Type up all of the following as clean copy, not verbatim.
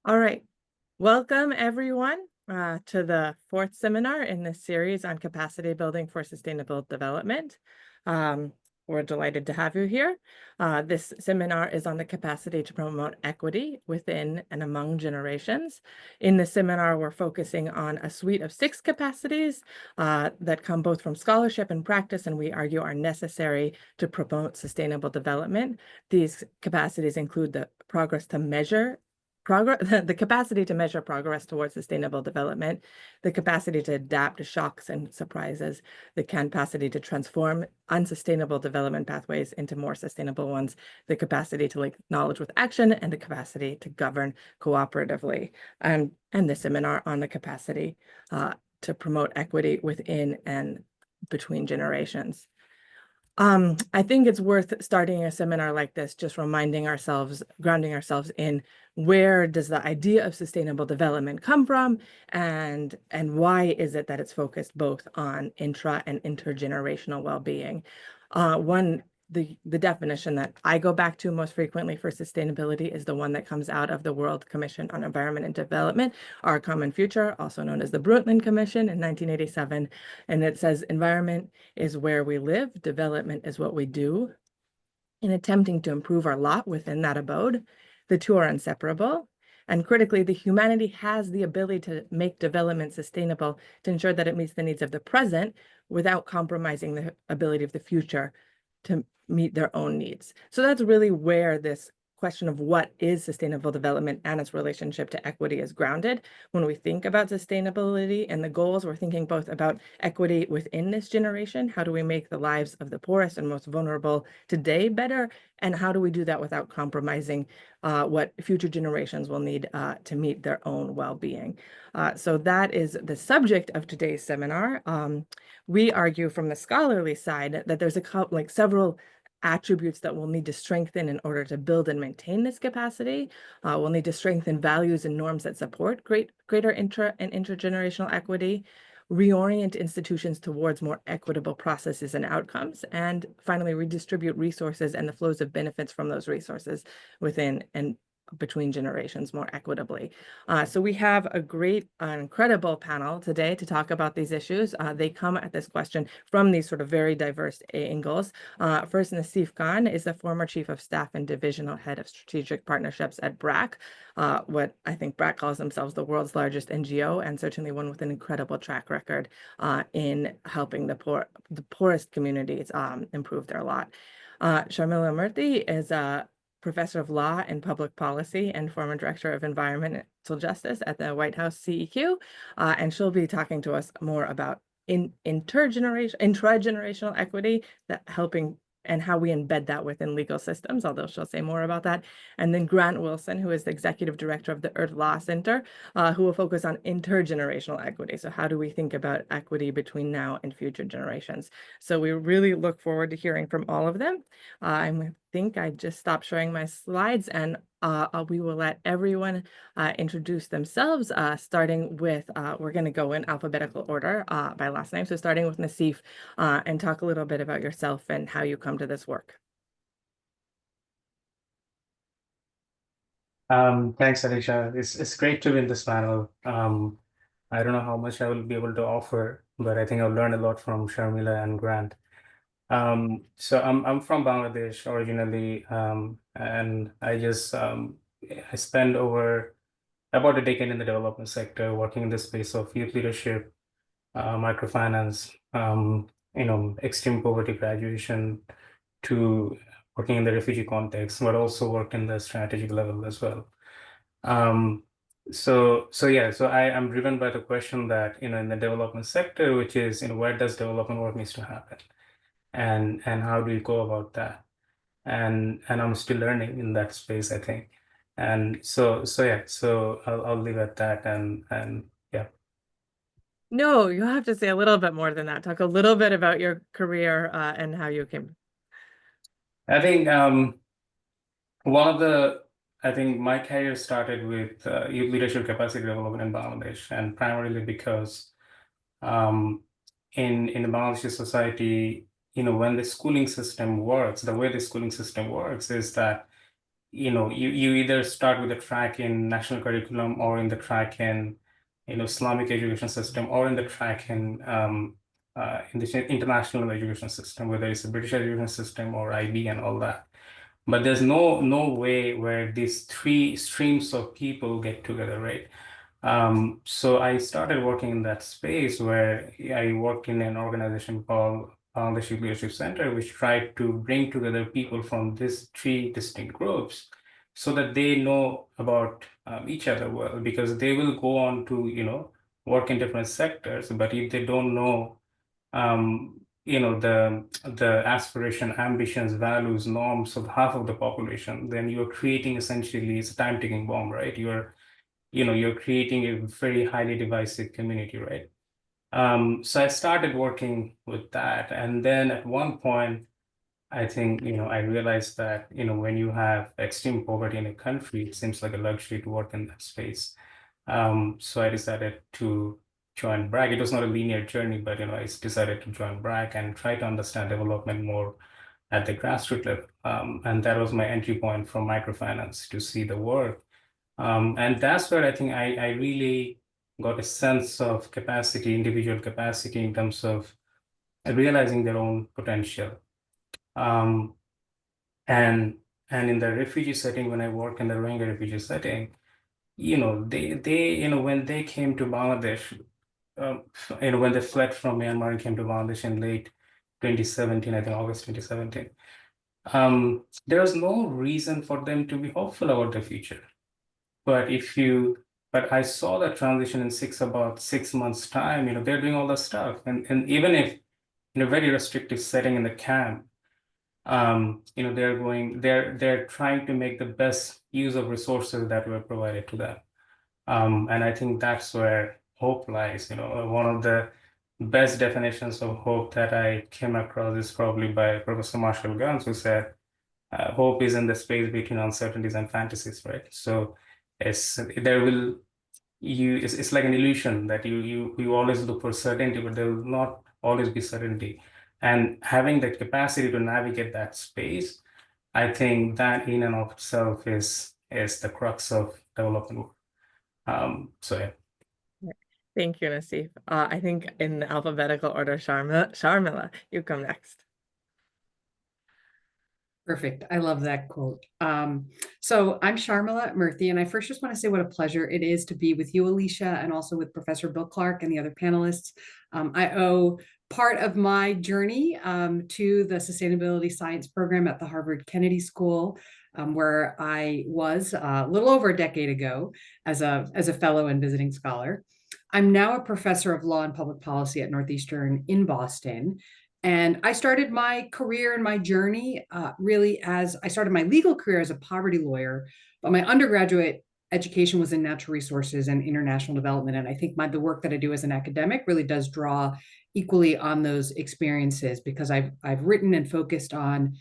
All right. Welcome, everyone, to the fourth seminar in this series on capacity building for sustainable development. We're delighted to have you here. This seminar is on the capacity to promote equity within and among generations. In this seminar, we're focusing on a suite of 6 capacities that come both from scholarship and practice, and we argue are necessary to promote sustainable development. These capacities include the the capacity to measure progress towards sustainable development, the capacity to adapt to shocks and surprises, the capacity to transform unsustainable development pathways into more sustainable ones, the capacity to link knowledge with action, and the capacity to govern cooperatively. And the seminar on the capacity to promote equity within and between generations. I think it's worth starting a seminar like this, just reminding ourselves, grounding ourselves in where does the idea of sustainable development come from, and why is it that it's focused both on intra and intergenerational well-being. The definition that I go back to most frequently for sustainability is the one that comes out of the World Commission on Environment and Development, Our Common Future, also known as the Brundtland Commission in 1987. And it says, environment is where we live, development is what we do. In attempting to improve our lot within that abode, the two are inseparable. And critically, the humanity has the ability to make development sustainable to ensure that it meets the needs of the present without compromising the ability of the future to meet their own needs. So that's really where this question of what is sustainable development and its relationship to equity is grounded. When we think about sustainability and the goals, we're thinking both about equity within this generation. How do we make the lives of the poorest and most vulnerable today better? And how do we do that without compromising what future generations will need to meet their own well-being? So that is the subject of today's seminar. We argue from the scholarly side that there's several attributes that we'll need to strengthen in order to build and maintain this capacity. We'll need to strengthen values and norms that support greater intra and intergenerational equity, reorient institutions towards more equitable processes and outcomes, and finally redistribute resources and the flows of benefits from those resources within and between generations more equitably. So we have a great, incredible panel today to talk about these issues. They come at this question from these sort of very diverse angles. First, Nasif Khan is the former Chief of Staff and Divisional Head of Strategic Partnerships at BRAC, what I think BRAC calls themselves the world's largest NGO, and certainly one with an incredible track record in helping the poorest communities improve their lot. Sharmila Murthy is a professor of law and public policy and former director of environmental justice at the White House CEQ. And she'll be talking to us more about intragenerational equity, that helping and how we embed that within legal systems, although she'll say more about that. And then Grant Wilson, who is the executive director of the Earth Law Center, who will focus on intergenerational equity. So how do we think about equity between now and future generations? So we really look forward to hearing from all of them. I think I just stopped sharing my slides, and we will let everyone introduce themselves, starting with, we're going to go in alphabetical order by last name. So starting with Nasif, and talk a little bit about yourself and how you come to this work. Thanks, Alicia. It's great to be in this panel. I don't know how much I will be able to offer, but I think I've learned a lot from Sharmila and Grant. So I'm from Bangladesh originally, and I spent over about a decade in the development sector, working in the space of youth leadership, microfinance, extreme poverty graduation, to working in the refugee context, but also worked in the strategic level as well. So I am driven by the question that, in the development sector, which is, where does development work needs to happen? And how do we go about that? And I'm still learning in that space, I think. And so I'll leave at that, and yeah. No, you have to say a little bit more than that. Talk a little bit about your career and how you came. I think I think my career started with youth leadership capacity development in Bangladesh, and primarily because in the Bangladeshi society, when the schooling system works, the way the schooling system works is that you either start with a track in national curriculum or in the track in, Islamic education system or in the track in the international education system, whether it's a British education system or IB and all that. But there's no way where these three streams of people get together, right? So I started working in that space where I worked in an organization called Foundership Leadership Center, which tried to bring together people from these three distinct groups so that they know about each other well, because they will go on to, work in different sectors. But if they don't know, the aspiration, ambitions, values, norms of half of the population, then you're creating essentially it's a time ticking bomb, right? You're creating a very highly divisive community, right? So I started working with that. And then at one point, I think, I realized that, when you have extreme poverty in a country, it seems like a luxury to work in that space. So I decided to join BRAC. It was not a linear journey, but, I decided to join BRAC and try to understand development more at the grassroots level. And that was my entry point from microfinance to see the work. And that's where I think I really got a sense of capacity, individual capacity in terms of realizing their own potential. Um, and in the refugee setting, when I work in the Rohingya refugee setting, when they came to Bangladesh, um, when they fled from Myanmar and came to Bangladesh in late 2017, I think August 2017, there was no reason for them to be hopeful about the future. But I saw that transition in about 6 months' time, they're doing all the stuff. And even if in a very restrictive setting in the camp, they're trying to make the best use of resources that were provided to them. And I think that's where hope lies. One of the best definitions of hope that I came across is probably by Professor Marshall Guns, who said, hope is in the space between uncertainties and fantasies, right? So it's like an illusion that you always look for certainty, but there will not always be certainty. And having the capacity to navigate that space, I think that in and of itself is the crux of development work. So yeah. Thank you, Nasif. I think in alphabetical order, Sharmila, you come next. Perfect. I love that quote. So I'm Sharmila Murthy, and I first just want to say what a pleasure it is to be with you, Alicia, and also with Professor Bill Clark and the other panelists. I owe part of my journey to the Sustainability Science program at the Harvard Kennedy School, where I was a little over a decade ago as a fellow and visiting scholar. I'm now a professor of law and public policy at Northeastern in Boston. And I started my career and my journey really as I started my legal career as a poverty lawyer, but my undergraduate education was in natural resources and international development. And I think the work that I do as an academic really does draw equally on those experiences, because I've written and focused on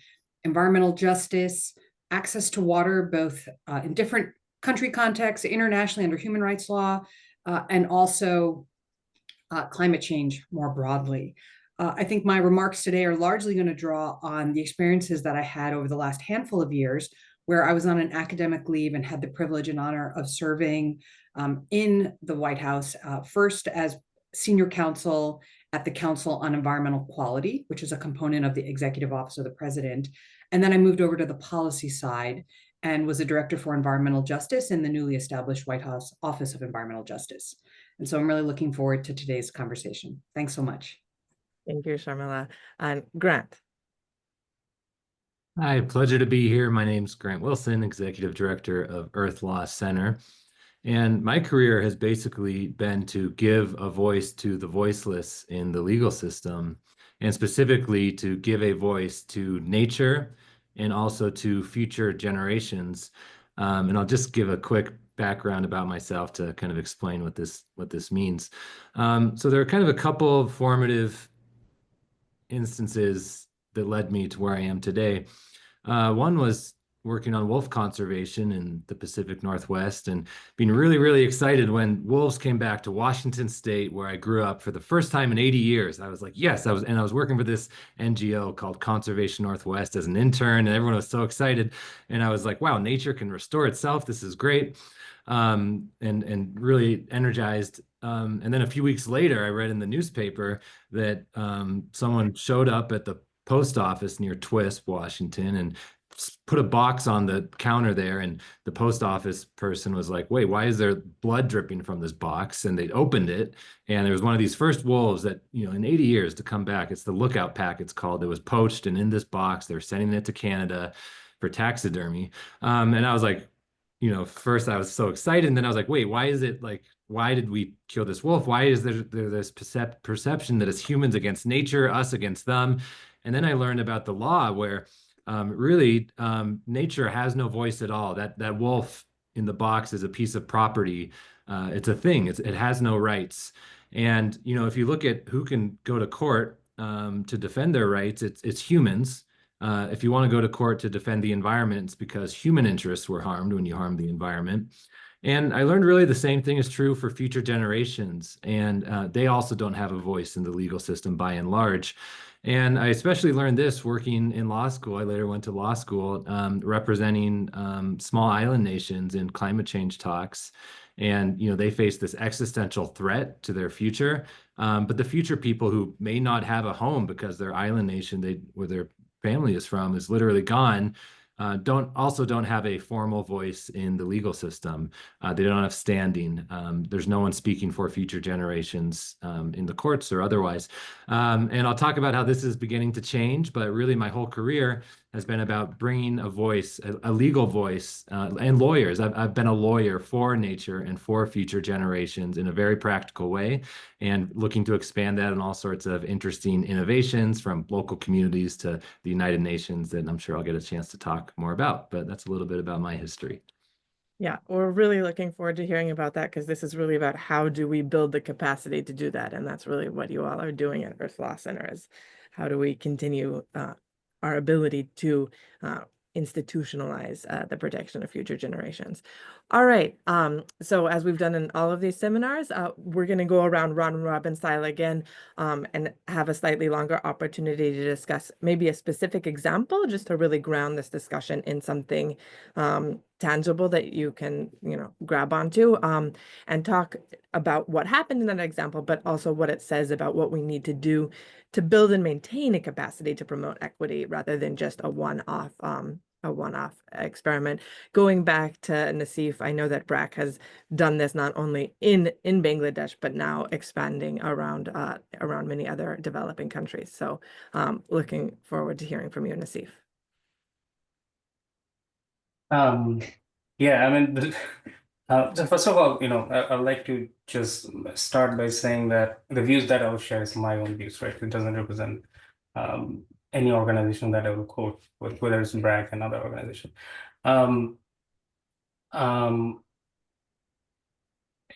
environmental justice, access to water, both in different country contexts, internationally under human rights law, and also climate change more broadly. I think my remarks today are largely going to draw on the experiences that I had over the last handful of years, where I was on an academic leave and had the privilege and honor of serving in the White House, first as senior counsel at the Council on Environmental Quality, which is a component of the Executive Office of the President. And then I moved over to the policy side and was a director for environmental justice in the newly established White House Office of Environmental Justice. And so I'm really looking forward to today's conversation. Thanks so much. Thank you, Sharmila. And Grant. Hi, pleasure to be here. My name's Grant Wilson, Executive Director of Earth Law Center. And my career has basically been to give a voice to the voiceless in the legal system, and specifically to give a voice to nature and also to future generations. And I'll just give a quick background about myself to kind of explain what this means. So there are kind of a couple of formative instances that led me to where I am today. One was working on wolf conservation in the Pacific Northwest and being really, really excited when wolves came back to Washington State, where I grew up for the first time in 80 years. I was like, yes, I was working for this NGO called Conservation Northwest as an intern, and everyone was so excited. And I was like, wow, nature can restore itself. This is great. And really energized. And then a few weeks later, I read in the newspaper that someone showed up at the post office near Twisp, Washington, and put a box on the counter there. And the post office person was like, wait, why is there blood dripping from this box? And they opened it, and there was one of these first wolves that, in 80 years to come back. It's the Lookout Pack, it's called. It was poached, and in this box, they're sending it to Canada for taxidermy. And I was like, first I was so excited, and then I was like, wait, why did we kill this wolf? Why is there this perception that it's humans against nature, us against them? And then I learned about the law where really nature has no voice at all. That wolf in the box is a piece of property. It's a thing. It has no rights. And if you look at who can go to court to defend their rights, it's humans. If you want to go to court to defend the environment, it's because human interests were harmed when you harm the environment. And I learned really the same thing is true for future generations. And they also don't have a voice in the legal system by and large. And I especially learned this working in law school. I later went to law school representing small island nations in climate change talks. And, they face this existential threat to their future. But the future people who may not have a home because their island nation, where their family is from, is literally gone, don't have a formal voice in the legal system. They don't have standing. There's no one speaking for future generations in the courts or otherwise. And I'll talk about how this is beginning to change, but really my whole career has been about bringing a voice, a legal voice, and lawyers. I've been a lawyer for nature and for future generations in a very practical way, and looking to expand that in all sorts of interesting innovations from local communities to the United Nations that I'm sure I'll get a chance to talk more about. But that's a little bit about my history. Yeah, we're really looking forward to hearing about that, because this is really about how do we build the capacity to do that. And that's really what you all are doing at Earth Law Center, is how do we continue our ability to institutionalize the protection of future generations. All right, so as we've done in all of these seminars, we're going to go around round robin style again and have a slightly longer opportunity to discuss maybe a specific example, just to really ground this discussion in something tangible that you can, grab onto, and talk about what happened in that example, but also what it says about what we need to do to build and maintain a capacity to promote equity, rather than just a one-off experiment. Going back to Nasif, I know that BRAC has done this not only in Bangladesh, but now expanding around many other developing countries. So looking forward to hearing from you, Nasif. Yeah, I mean, so first of all, I'd like to just start by saying that the views that I will share is my own views, right? It doesn't represent any organization that I will quote, whether it's BRAC and other organization.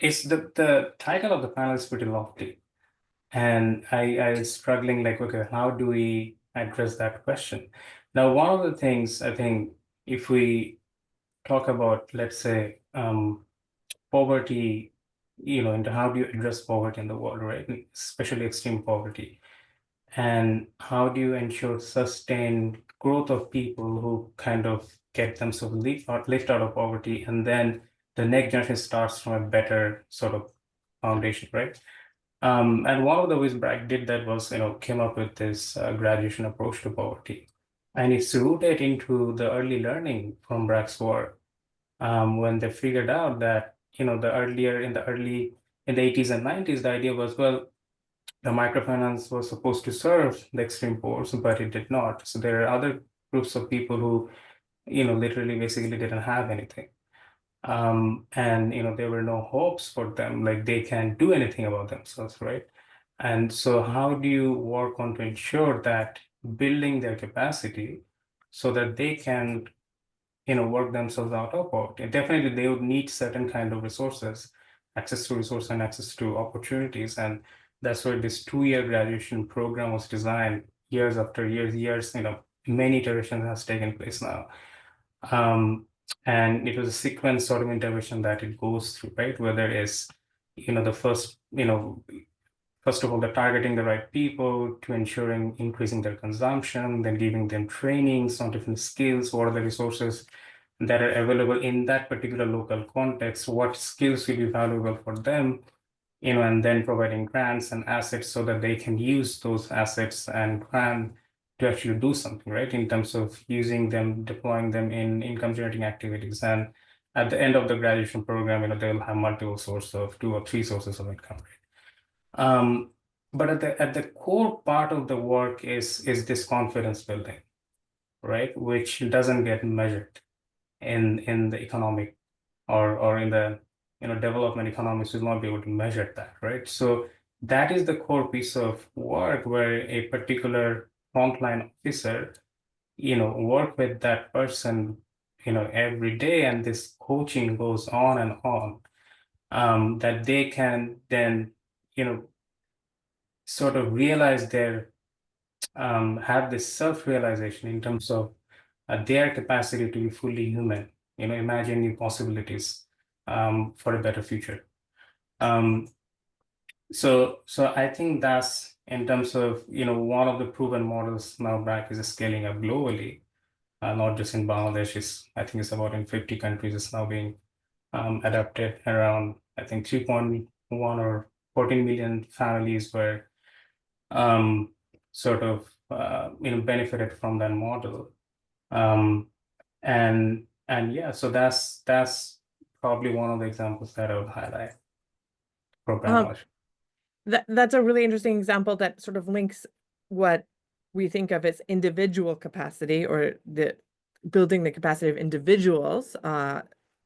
It's the title of the panel is pretty lofty, and I was struggling like, okay, how do we address that question? Now, one of the things I think, if we talk about, let's say, poverty, into how do you address poverty in the world, right? Especially extreme poverty. And how do you ensure sustained growth of people who kind of get themselves lift out of poverty, and then the next generation starts from a better sort of foundation, right? And one of the ways BRAC did that was, came up with this graduation approach to poverty. And it's rooted into the early learning from BRAC's work, when they figured out that, in the 80s and 90s, the idea was, well, the microfinance was supposed to serve the extreme poor, but it did not. So there are other groups of people who, literally basically didn't have anything. And, there were no hopes for them, like they can't do anything about themselves, right? And so how do you work on to ensure that building their capacity so that they can, work themselves out of poverty? And definitely they would need certain kind of resources, access to resources and access to opportunities. And that's where this 2-year graduation program was designed, years after years, many iterations has taken place now. And it was a sequence sort of intervention that it goes through, right? Whether it's, the first, first of all, the targeting the right people to ensuring increasing their consumption, then giving them trainings on different skills, what are the resources that are available in that particular local context, what skills will be valuable for them, and then providing grants and assets so that they can use those assets and grant to actually do something, right? In terms of using them, deploying them in income generating activities. And at the end of the graduation program, they'll have multiple sources of 2 or 3 sources of income, right? But at the core part of the work is this confidence building, right? Which doesn't get measured in the economic or in the development economics will not be able to measure that, right? So that is the core piece of work where a particular frontline officer, work with that person, every day, and this coaching goes on and on, that they can then, sort of realize have this self-realization in terms of their capacity to be fully human, imagine new possibilities for a better future. So I think that's in terms of, one of the proven models now BRAC is scaling up globally, not just in Bangladesh. I think it's about in 50 countries. It's now being adapted around, I think 3.1 or 14 million families were sort of benefited from that model. And yeah, so that's probably one of the examples that I would highlight for Bangladesh. That's a really interesting example that sort of links what we think of as individual capacity, or the building the capacity of individuals,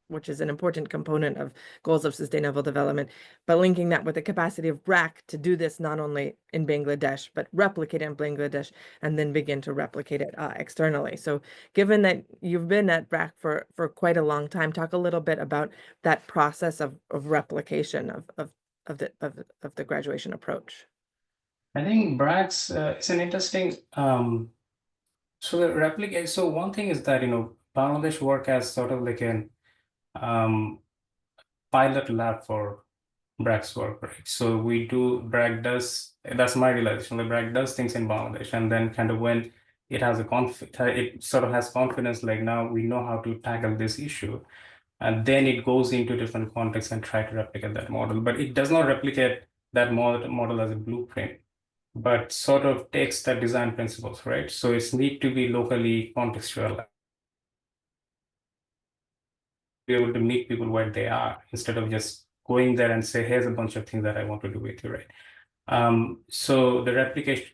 which is an important component of goals of sustainable development, but linking that with the capacity of BRAC to do this not only in Bangladesh, but replicate it in Bangladesh and then begin to replicate it externally. So given that you've been at BRAC for quite a long time, talk a little bit about that process of replication of the graduation approach. I think BRAC's it's an interesting so the replicate. So one thing is that Bangladesh work as sort of like an pilot lab for BRAC's work, right? So BRAC does, that's my realization, that BRAC does things in Bangladesh, and then kind of when it has it sort of has confidence, like now we know how to tackle this issue, and then it goes into different contexts and try to replicate that model. But it does not replicate that model as a blueprint, but sort of takes the design principles, right? So it's need to be locally contextual, be able to meet people where they are instead of just going there and say, here's a bunch of things that I want to do with you, right? So the replication,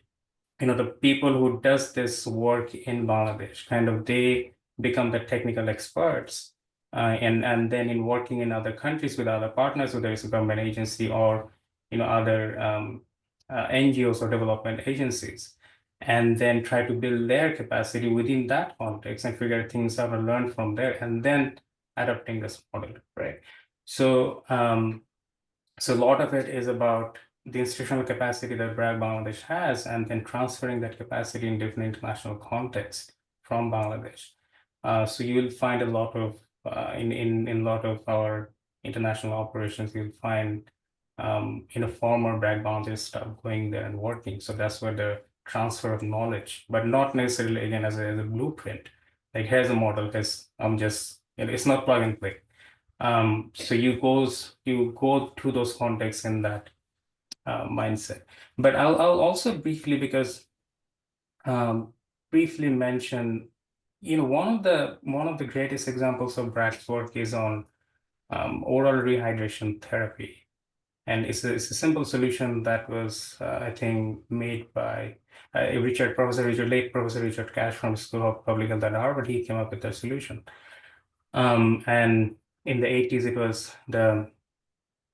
the people who does this work in Bangladesh, kind of they become the technical experts, and then in working in other countries with other partners, whether it's a government agency or other NGOs or development agencies, and then try to build their capacity within that context and figure things out and learn from there, and then adapting this model, right? So so a lot of it is about the institutional capacity that BRAC Bangladesh has, and then transferring that capacity in different international contexts from Bangladesh. So you will find a lot of in a lot of our international operations, you'll find former BRAC Bangladesh staff going there and working. So that's where the transfer of knowledge, but not necessarily again as a blueprint. Like here's a model, because I'm just it's not plug and play. So you go through those contexts in that mindset. But I'll also briefly, because briefly mention, one of the greatest examples of BRAC's work is on oral rehydration therapy. And it's a simple solution that was, I think, made by late Professor Richard Cash from School of Public Health at Harvard. He came up with the solution. And in the 80s, it was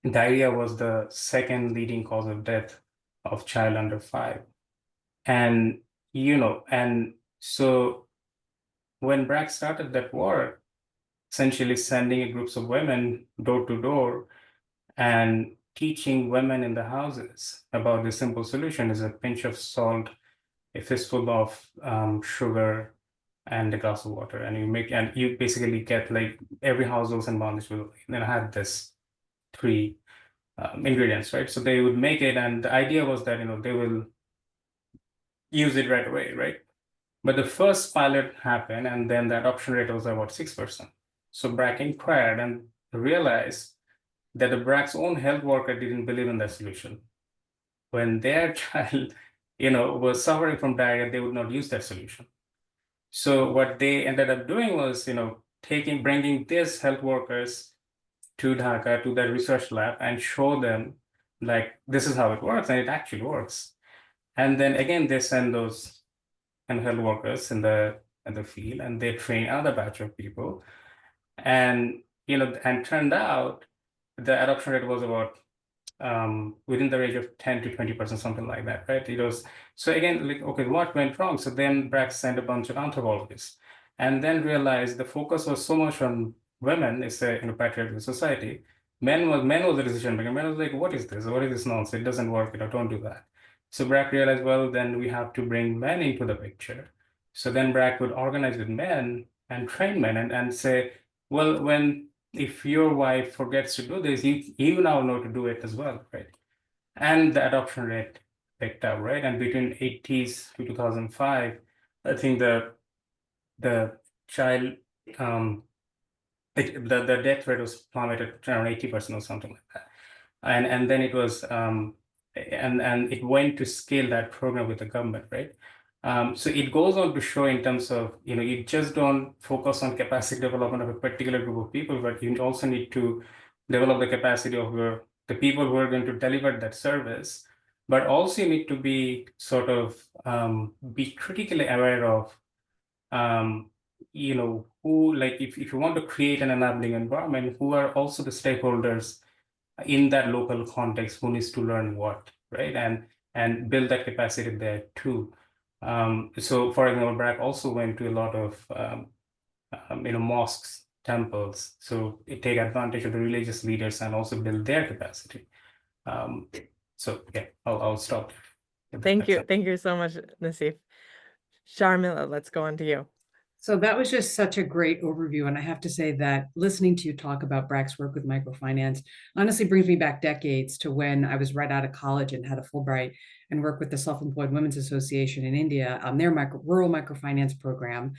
diarrhea was the second leading cause of death of child under 5. And, and so when BRAC started that work, essentially sending groups of women door to door and teaching women in the houses about the simple solution is a pinch of salt, a fistful of sugar, and a glass of water, and you basically get like every household in Bangladesh will have this three ingredients, right? So they would make it, and the idea was that they will use it right away, right? But the first pilot happened, and then the adoption rate was about 6%. So BRAC inquired and realized that the BRAC's own health worker didn't believe in that solution. When their child, was suffering from diarrhea, they would not use that solution. So what they ended up doing was, bringing these health workers to Dhaka, to the research lab, and show them, like, this is how it works, and it actually works. And then again, they send those health workers in the field, and they train another batch of people. And, and turned out the adoption rate was about within the range of 10 to 20%, something like that, right? It was, so again, like, okay, what went wrong? So then BRAC sent a bunch of anthropologists, and then realized the focus was so much on women. It's a patriarchal society. Men was the decision maker. Men was like, what is this? What is this nonsense? It doesn't work. Don't do that. So BRAC realized, well, then we have to bring men into the picture. So then BRAC would organize with men and train men and say, well, if your wife forgets to do this, you now know to do it as well, right? And the adoption rate picked up, right? And between 80s to 2005, I think the child the death rate was plummeted around 80% or something like that. And then it was and it went to scale that program with the government, right? So it goes on to show in terms of, you just don't focus on capacity development of a particular group of people, but you also need to develop the capacity of the people who are going to deliver that service. But also you need to be sort of be critically aware of, who, like, if you want to create an enabling environment, who are also the stakeholders in that local context, who needs to learn what, right? And build that capacity there too. So for example, BRAC also went to a lot of mosques, temples, so it take advantage of the religious leaders and also build their capacity. So yeah, I'll stop there. Thank you so much, Nasif. Sharmila, let's go on to you. So that was just such a great overview. And I have to say that listening to you talk about BRAC's work with microfinance honestly brings me back decades to when I was right out of college and had a Fulbright and worked with the Self-Employed Women's Association in India on their rural microfinance program.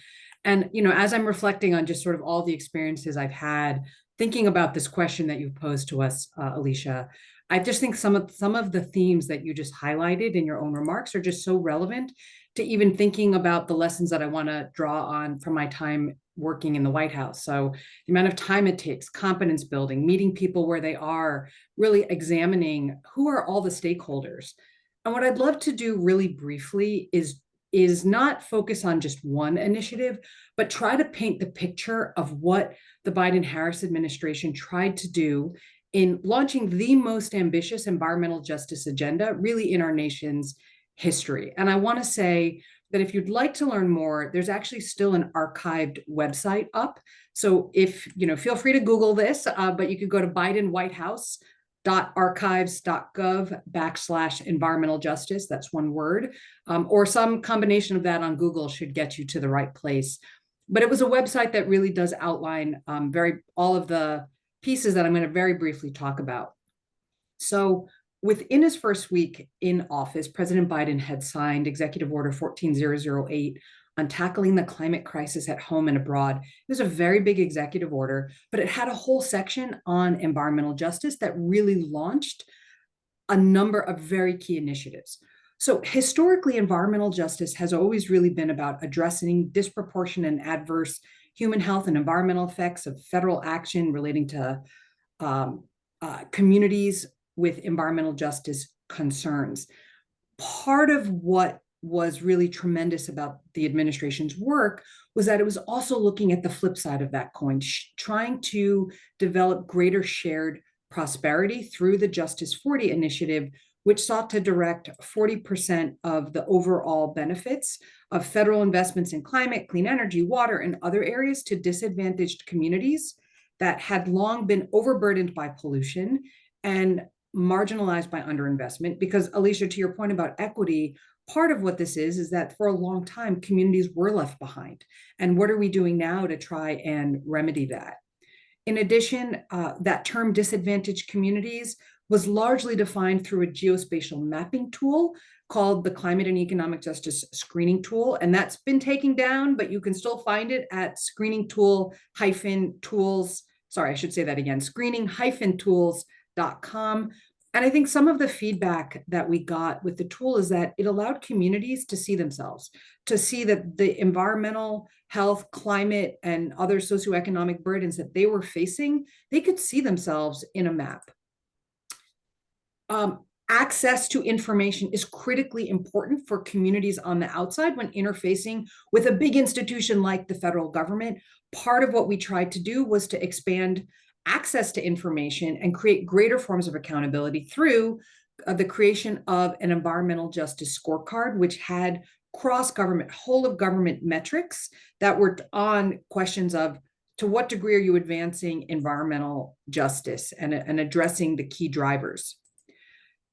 And, as I'm reflecting on just sort of all the experiences I've had, thinking about this question that you've posed to us, Alicia, I just think some of the themes that you just highlighted in your own remarks are just so relevant to even thinking about the lessons that I want to draw on from my time working in the White House. So the amount of time it takes, competence building, meeting people where they are, really examining who are all the stakeholders. And what I'd love to do really briefly is not focus on just one initiative, but try to paint the picture of what the Biden-Harris administration tried to do in launching the most ambitious environmental justice agenda really in our nation's history. And I want to say that if you'd like to learn more, there's actually still an archived website up. So feel free to Google this, but you could go to bidenwhitehouse.archives.gov/environmental justice. That's one word, or some combination of that on Google should get you to the right place. But it was a website that really does outline all of the pieces that I'm going to very briefly talk about. So within his first week in office, President Biden had signed Executive Order 14008 on tackling the climate crisis at home and abroad. It was a very big executive order, but it had a whole section on environmental justice that really launched a number of very key initiatives. So historically, environmental justice has always really been about addressing disproportionate and adverse human health and environmental effects of federal action relating to communities with environmental justice concerns. Part of what was really tremendous about the administration's work was that it was also looking at the flip side of that coin, trying to develop greater shared prosperity through the Justice 40 initiative, which sought to direct 40% of the overall benefits of federal investments in climate, clean energy, water, and other areas to disadvantaged communities that had long been overburdened by pollution and marginalized by underinvestment. Because Alicia, to your point about equity, part of what this is that for a long time, communities were left behind. And what are we doing now to try and remedy that? In addition, that term disadvantaged communities was largely defined through a geospatial mapping tool called the Climate and Economic Justice Screening Tool. And that's been taken down, but you can still find it at screening-tools, sorry, I should say that again, screening-tools.com. And I think some of the feedback that we got with the tool is that it allowed communities to see themselves, to see that the environmental, health, climate, and other socioeconomic burdens that they were facing, they could see themselves in a map. Access to information is critically important for communities on the outside when interfacing with a big institution like the federal government. Part of what we tried to do was to expand access to information and create greater forms of accountability through the creation of an environmental justice scorecard, which had cross-government, whole-of-government metrics that were on questions of to what degree are you advancing environmental justice and addressing the key drivers.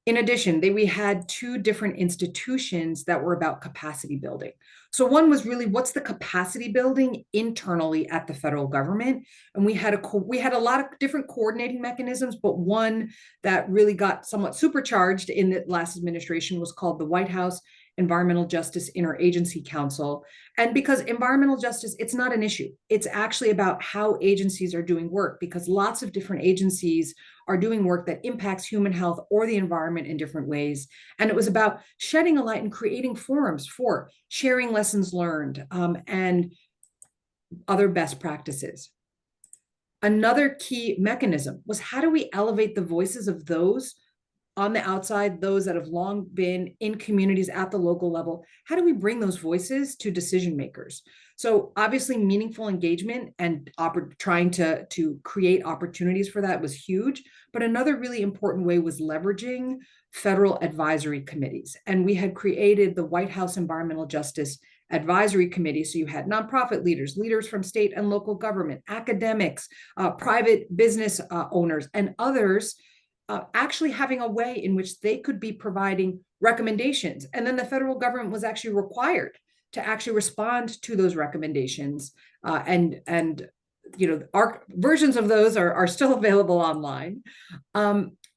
In addition, we had two different institutions that were about capacity building. So one was really, what's the capacity building internally at the federal government? And we had a lot of different coordinating mechanisms, but one that really got somewhat supercharged in the last administration was called the White House Environmental Justice Interagency Council. And because environmental justice, it's not an issue. It's actually about how agencies are doing work, because lots of different agencies are doing work that impacts human health or the environment in different ways. And it was about shedding a light and creating forums for sharing lessons learned and other best practices. Another key mechanism was, how do we elevate the voices of those on the outside, those that have long been in communities at the local level? How do we bring those voices to decision makers? So obviously meaningful engagement and trying to create opportunities for that was huge. But another really important way was leveraging federal advisory committees. And we had created the White House Environmental Justice Advisory Committee. So you had nonprofit leaders, leaders from state and local government, academics, private business owners, and others actually having a way in which they could be providing recommendations. And then the federal government was actually required to actually respond to those recommendations. And you know, our versions of those are still available online.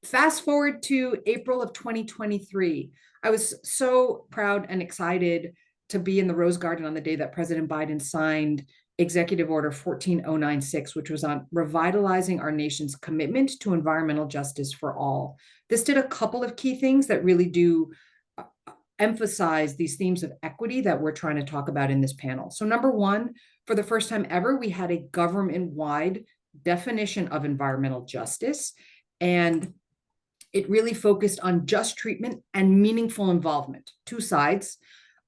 Fast forward to April of 2023. I was so proud and excited to be in the Rose Garden on the day that President Biden signed Executive Order 14096, which was on revitalizing our nation's commitment to environmental justice for all. This did a couple of key things that really do emphasize these themes of equity that we're trying to talk about in this panel. So number one, for the first time ever, we had a government-wide definition of environmental justice, and it really focused on just treatment and meaningful involvement, two sides,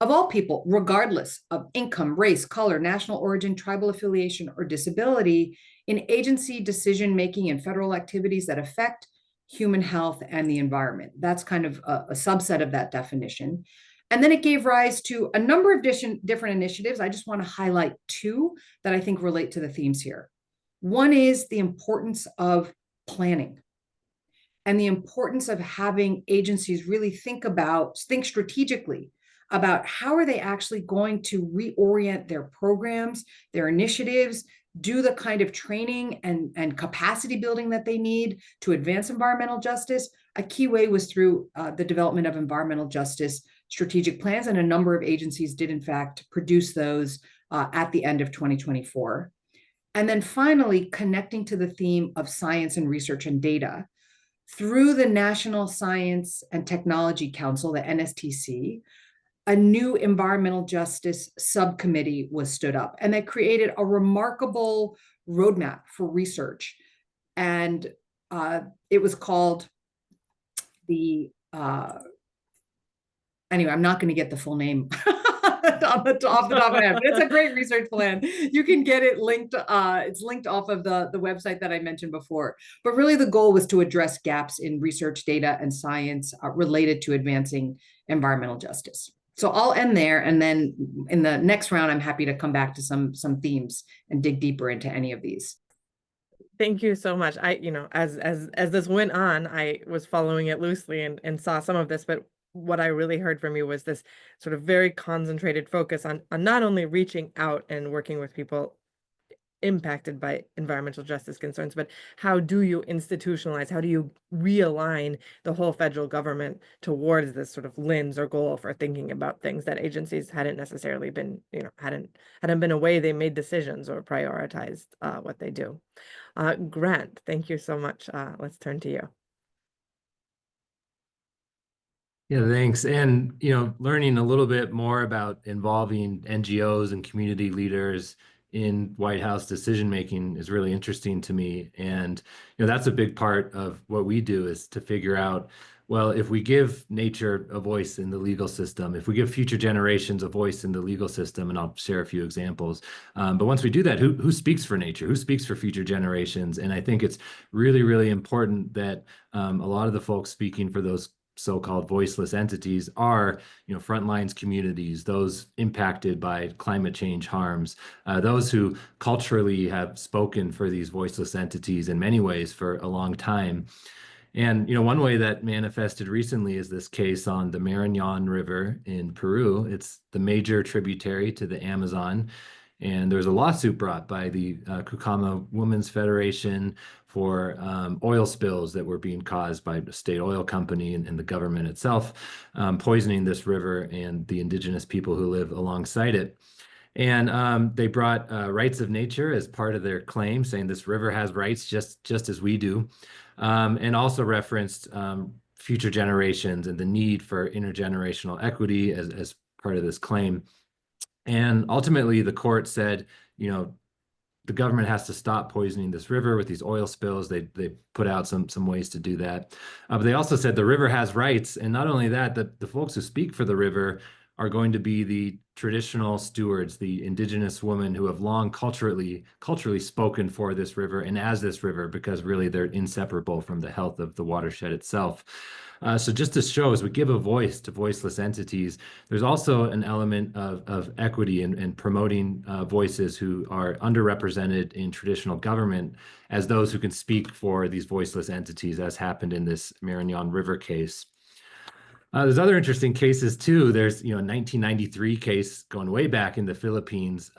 of all people, regardless of income, race, color, national origin, tribal affiliation, or disability, in agency decision-making and federal activities that affect human health and the environment. That's kind of a subset of that definition. And then it gave rise to a number of different initiatives. I just want to highlight two that I think relate to the themes here. One is the importance of planning and the importance of having agencies really think strategically about how are they actually going to reorient their programs, their initiatives, do the kind of training and capacity building that they need to advance environmental justice. A key way was through the development of environmental justice strategic plans, and a number of agencies did in fact produce those at the end of 2024. And then finally, connecting to the theme of science and research and data, through the National Science and Technology Council, the NSTC, a new environmental justice subcommittee was stood up, and they created a remarkable roadmap for research. And it was called the, anyway, I'm not going to get the full name off the top of my head, but it's a great research plan. You can get it linked. It's linked off of the website that I mentioned before. But really the goal was to address gaps in research, data, and science related to advancing environmental justice. So I'll end there, and then in the next round, I'm happy to come back to some themes and dig deeper into any of these. Thank you so much. As this went on, I was following it loosely and saw some of this, but what I really heard from you was this sort of very concentrated focus on not only reaching out and working with people impacted by environmental justice concerns, but how do you institutionalize, how do you realign the whole federal government towards this sort of lens or goal for thinking about things that agencies hadn't necessarily been, hadn't been a way they made decisions or prioritized what they do. Grant, thank you so much. Let's turn to you. Yeah, thanks. And, learning a little bit more about involving NGOs and community leaders in White House decision-making is really interesting to me. And, that's a big part of what we do, is to figure out, well, if we give nature a voice in the legal system, if we give future generations a voice in the legal system, and I'll share a few examples. But once we do that, who speaks for nature? Who speaks for future generations? And I think it's really, really important that a lot of the folks speaking for those so-called voiceless entities are, frontlines communities, those impacted by climate change harms, those who culturally have spoken for these voiceless entities in many ways for a long time. And, one way that manifested recently is this case on the Marañón River in Peru. It's the major tributary to the Amazon. And there's a lawsuit brought by the Cucamonga Women's Federation for oil spills that were being caused by the state oil company and the government itself, poisoning this river and the indigenous people who live alongside it. And they brought rights of nature as part of their claim, saying this river has rights just as we do, and also referenced future generations and the need for intergenerational equity as part of this claim. And ultimately, the court said, the government has to stop poisoning this river with these oil spills. They put out some ways to do that. But they also said the river has rights. And not only that, the folks who speak for the river are going to be the traditional stewards, the indigenous women who have long culturally spoken for this river and as this river, because really they're inseparable from the health of the watershed itself. So just to show, as we give a voice to voiceless entities, there's also an element of equity and promoting voices who are underrepresented in traditional government as those who can speak for these voiceless entities, as happened in this Marañón River case. There's other interesting cases too. There's, a 1993 case going way back in the Philippines,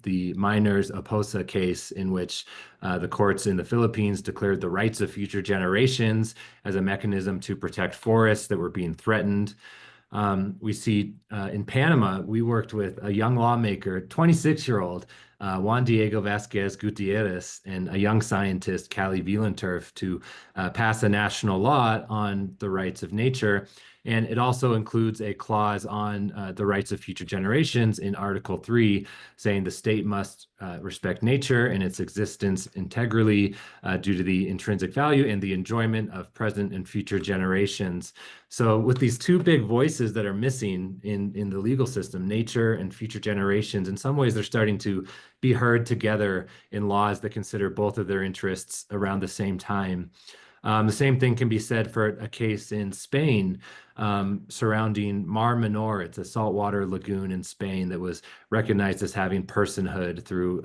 the miners Oposa case, in which the courts in the Philippines declared the rights of future generations as a mechanism to protect forests that were being threatened. We see in Panama, we worked with a young lawmaker, 26-year-old Juan Diego Vasquez Gutierrez, and a young scientist, Callie Wielenturf, to pass a national law on the rights of nature. And it also includes a clause on the rights of future generations in Article 3, saying the state must respect nature and its existence integrally due to the intrinsic value and the enjoyment of present and future generations. So with these two big voices that are missing in the legal system, nature and future generations, in some ways they're starting to be heard together in laws that consider both of their interests around the same time. The same thing can be said for a case in Spain surrounding Mar Menor. It's a saltwater lagoon in Spain that was recognized as having personhood through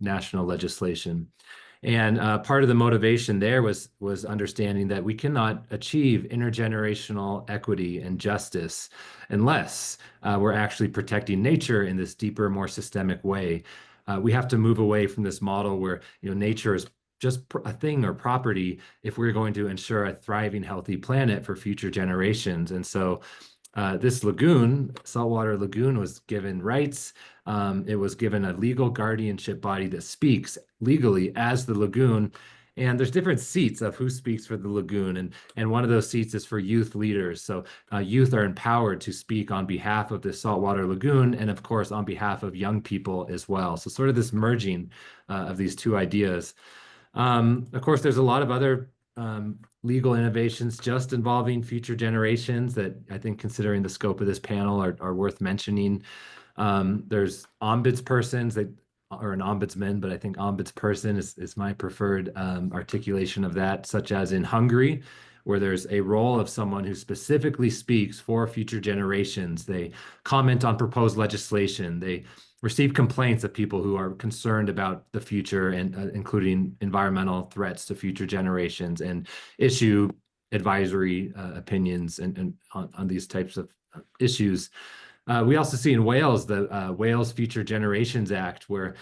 national legislation. And part of the motivation there was understanding that we cannot achieve intergenerational equity and justice unless we're actually protecting nature in this deeper, more systemic way. We have to move away from this model where nature is just a thing or property if we're going to ensure a thriving, healthy planet for future generations. And so this lagoon, saltwater lagoon, was given rights. It was given a legal guardianship body that speaks legally as the lagoon. And there's different seats of who speaks for the lagoon. And one of those seats is for youth leaders. So youth are empowered to speak on behalf of the saltwater lagoon and, of course, on behalf of young people as well. So sort of this merging of these two ideas. Of course, there's a lot of other legal innovations just involving future generations that I think, considering the scope of this panel, are worth mentioning. There's ombudspersons that are an ombudsman, but I think ombudsperson is my preferred articulation of that, such as in Hungary, where there's a role of someone who specifically speaks for future generations. They comment on proposed legislation. They receive complaints of people who are concerned about the future and including environmental threats to future generations, and issue advisory opinions and on these types of issues. We also see in Wales the Wales Future Generations Act, where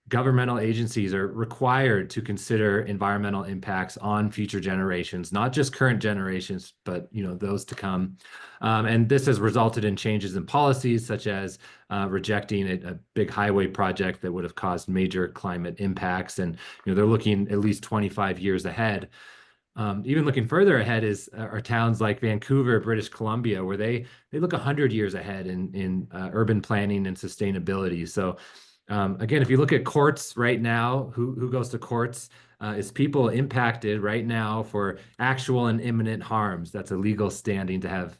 governmental agencies are required to consider environmental impacts on future generations, not just current generations, but those to come. And this has resulted in changes in policies, such as rejecting a big highway project that would have caused major climate impacts. And they're looking at least 25 years ahead. Even looking further ahead are towns like Vancouver, British Columbia, where they look 100 years ahead in urban planning and sustainability. So again, if you look at courts right now, who goes to courts is people impacted right now for actual and imminent harms. That's a legal standard to have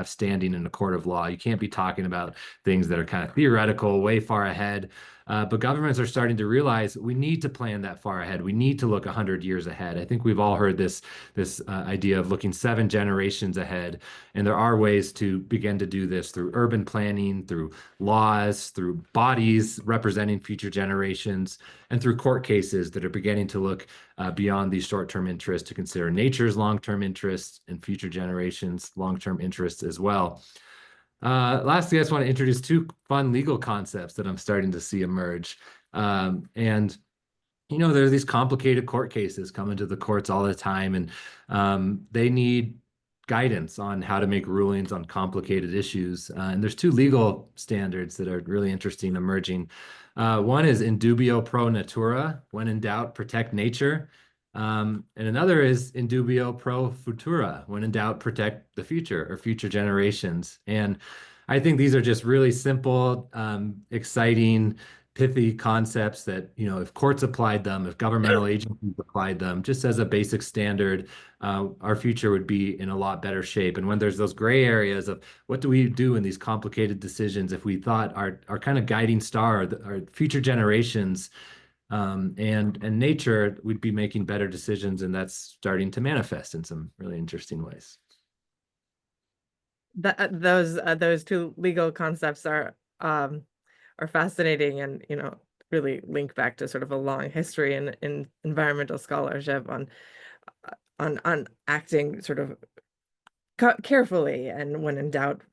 standing in a court of law. You can't be talking about things that are kind of theoretical, way far ahead. But governments are starting to realize we need to plan that far ahead. We need to look 100 years ahead. I think we've all heard this idea of looking 7 generations ahead. And there are ways to begin to do this through urban planning, through laws, through bodies representing future generations, and through court cases that are beginning to look beyond these short-term interests to consider nature's long-term interests and future generations' long-term interests as well. Lastly, I just want to introduce 2 fun legal concepts that I'm starting to see emerge. And there are these complicated court cases coming to the courts all the time, and they need guidance on how to make rulings on complicated issues. And there's 2 legal standards that are really interesting emerging. One is in dubio pro natura, when in doubt, protect nature. And another is in dubio pro futura, when in doubt, protect the future or future generations. And I think these are just really simple, exciting, pithy concepts that, if courts applied them, if governmental agencies applied them, just as a basic standard, our future would be in a lot better shape. And when there's those gray areas of what do we do in these complicated decisions, if we thought our kind of guiding star, our future generations, and nature, we'd be making better decisions, and that's starting to manifest in some really interesting ways. Those 2 legal concepts are fascinating, and really link back to sort of a long history in environmental scholarship on acting sort of carefully, and when in doubt,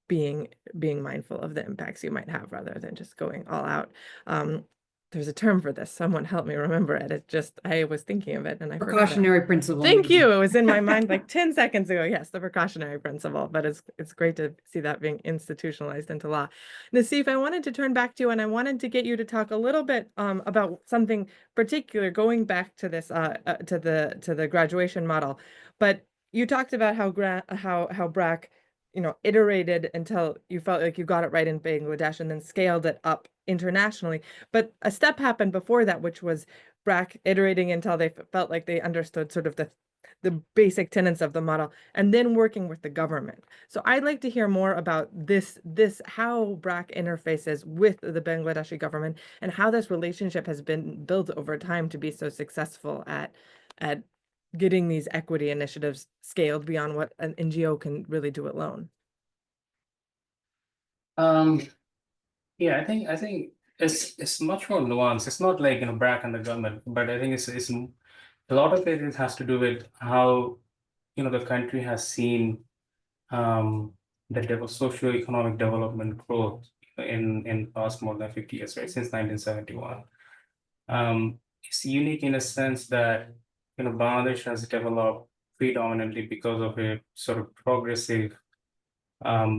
being mindful of the impacts you might have rather than just going all out. There's a term for this. Someone help me remember it. It just, I was thinking of it and I forgot it. Precautionary principle. Thank you. It was in my mind like 10 seconds ago. Yes, the precautionary principle, but it's great to see that being institutionalized into law. Nasif, I wanted to turn back to you, and I wanted to get you to talk a little bit about something particular, going back to this to the graduation model. But you talked about how BRAC iterated until you felt like you got it right in Bangladesh, and then scaled it up internationally. But a step happened before that, which was BRAC iterating until they felt like they understood sort of the basic tenets of the model, and then working with the government. So I'd like to hear more about this how BRAC interfaces with the Bangladeshi government, and how this relationship has been built over time to be so successful at getting these equity initiatives scaled beyond what an NGO can really do alone. Yeah, I think it's much more nuanced. It's not like BRAC and the government, but I think it's a lot of it has to do with how the country has seen the socio-economic development growth in past more than 50 years, right, since 1971. It's unique in a sense that Bangladesh has developed predominantly because of a sort of progressive,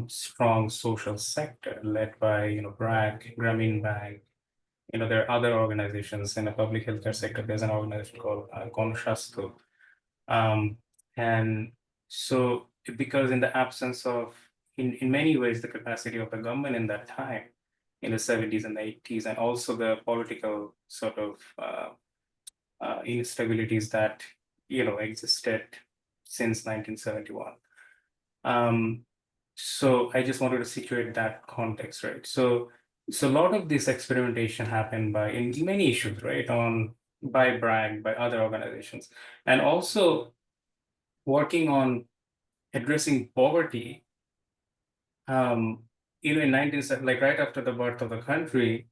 strong social sector led by BRAC, Grameen Bank. There are other organizations in the public healthcare sector. There's an organization called Gonshasco. And so, because in the absence of, in many ways, the capacity of the government in that time, in the 70s and the 80s, and also the political sort of instabilities that existed since 1971. So I just wanted to situate that context, right? So a lot of this experimentation happened in many issues, right, by BRAC, by other organizations, and also working on addressing poverty in 1970, like right after the birth of the country,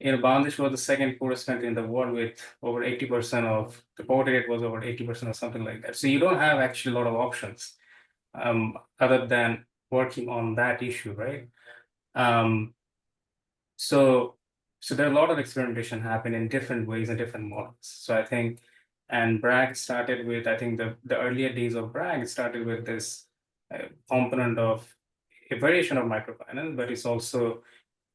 Bangladesh was the second poorest country in the world with over 80% of the poverty rate was over 80% or something like that. So you don't have actually a lot of options other than working on that issue, right? So there are a lot of experimentation happen in different ways and different models. So I think, and BRAC started with, I think the earlier days of BRAC started with this component of a variation of microfinance, but it's also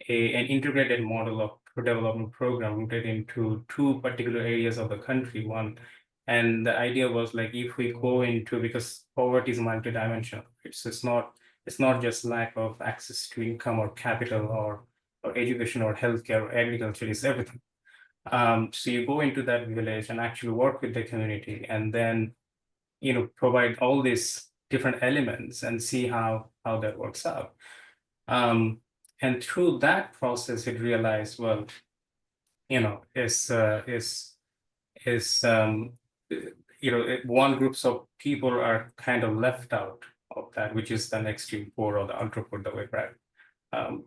an integrated model of development program rooted into two particular areas of the country. One, and the idea was like if we go into, because poverty is multidimensional, it's not just lack of access to income or capital or education or healthcare or agriculture, is everything. So you go into that village and actually work with the community, and then provide all these different elements and see how that works out. And through that process, it realized, well, one groups of people are kind of left out of that, which is the extreme poor or the ultra poor, the way Brad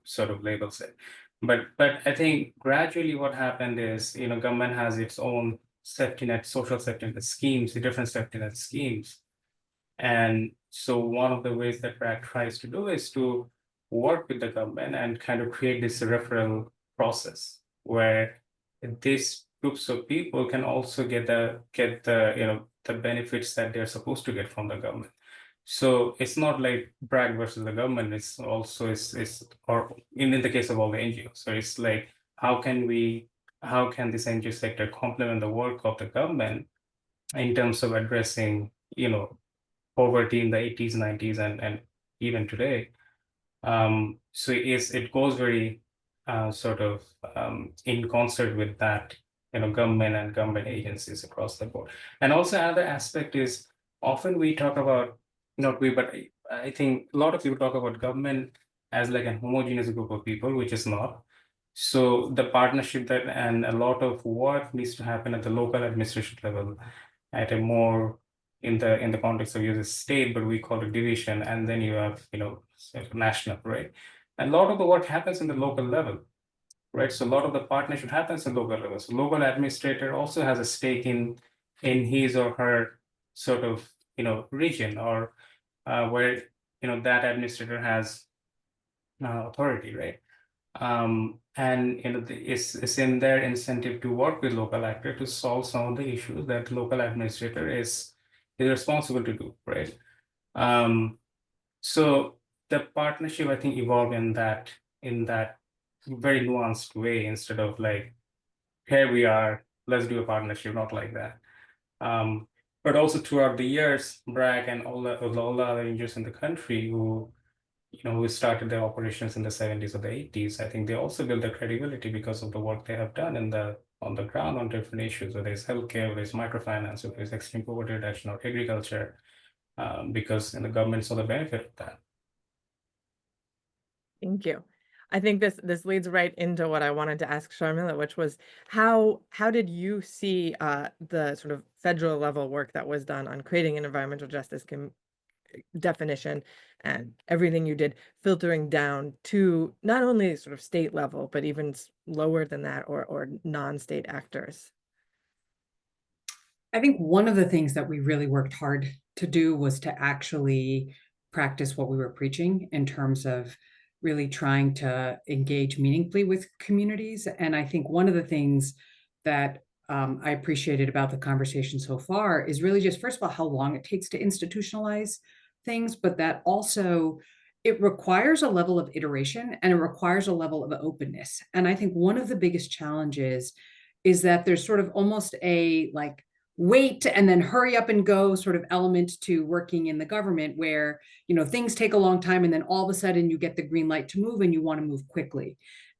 sort of labels it. But I think gradually what happened is, government has its own safety net, social safety net schemes, the different safety net schemes. And so one of the ways that BRAC tries to do is to work with the government and kind of create this referral process where these groups of people can also get the benefits that they're supposed to get from the government. So it's not like BRAC versus the government. It's also or in the case of all the NGOs. So it's like how can this NGO sector complement the work of the government in terms of addressing poverty in the 80s, 90s, and even today. So it goes very sort of in concert with that, government and government agencies across the board. And also another aspect is often we talk about, not we, but I think a lot of people talk about government as like a homogeneous group of people, which is not. So the partnership and a lot of work needs to happen at the local administration level, at a more in the context of use state, but we call it division, and then you have national, right? And a lot of the work happens in the local level, right? So a lot of the partnership happens in local level. So local administrator also has a stake in his or her sort of region, or where that administrator has authority, right? And it's in their incentive to work with local actor to solve some of the issues that the local administrator is responsible to do, right? So the partnership, I think, evolved in that very nuanced way, instead of like, here we are, let's do a partnership, not like that. But also throughout the years, BRAC and all the other NGOs in the country who started their operations in the 70s or the 80s, I think they also built their credibility because of the work they have done on the ground on different issues, whether it's healthcare, whether it's microfinance, whether it's extreme poverty reduction or agriculture, because the government saw the benefit of that. Thank you. I think this leads right into what I wanted to ask Sharmila, which was how did you see the sort of federal level work that was done on creating an environmental justice definition and everything you did filtering down to not only sort of state level, but even lower than that, or non-state actors? I think one of the things that we really worked hard to do was to actually practice what we were preaching in terms of really trying to engage meaningfully with communities. And I think one of the things that I appreciated about the conversation so far is really just, first of all, how long it takes to institutionalize things, but that also it requires a level of iteration and it requires a level of openness. And I think one of the biggest challenges is that there's sort of almost a like wait and then hurry up and go sort of element to working in the government, where things take a long time and then all of a sudden you get the green light to move and you want to move quickly.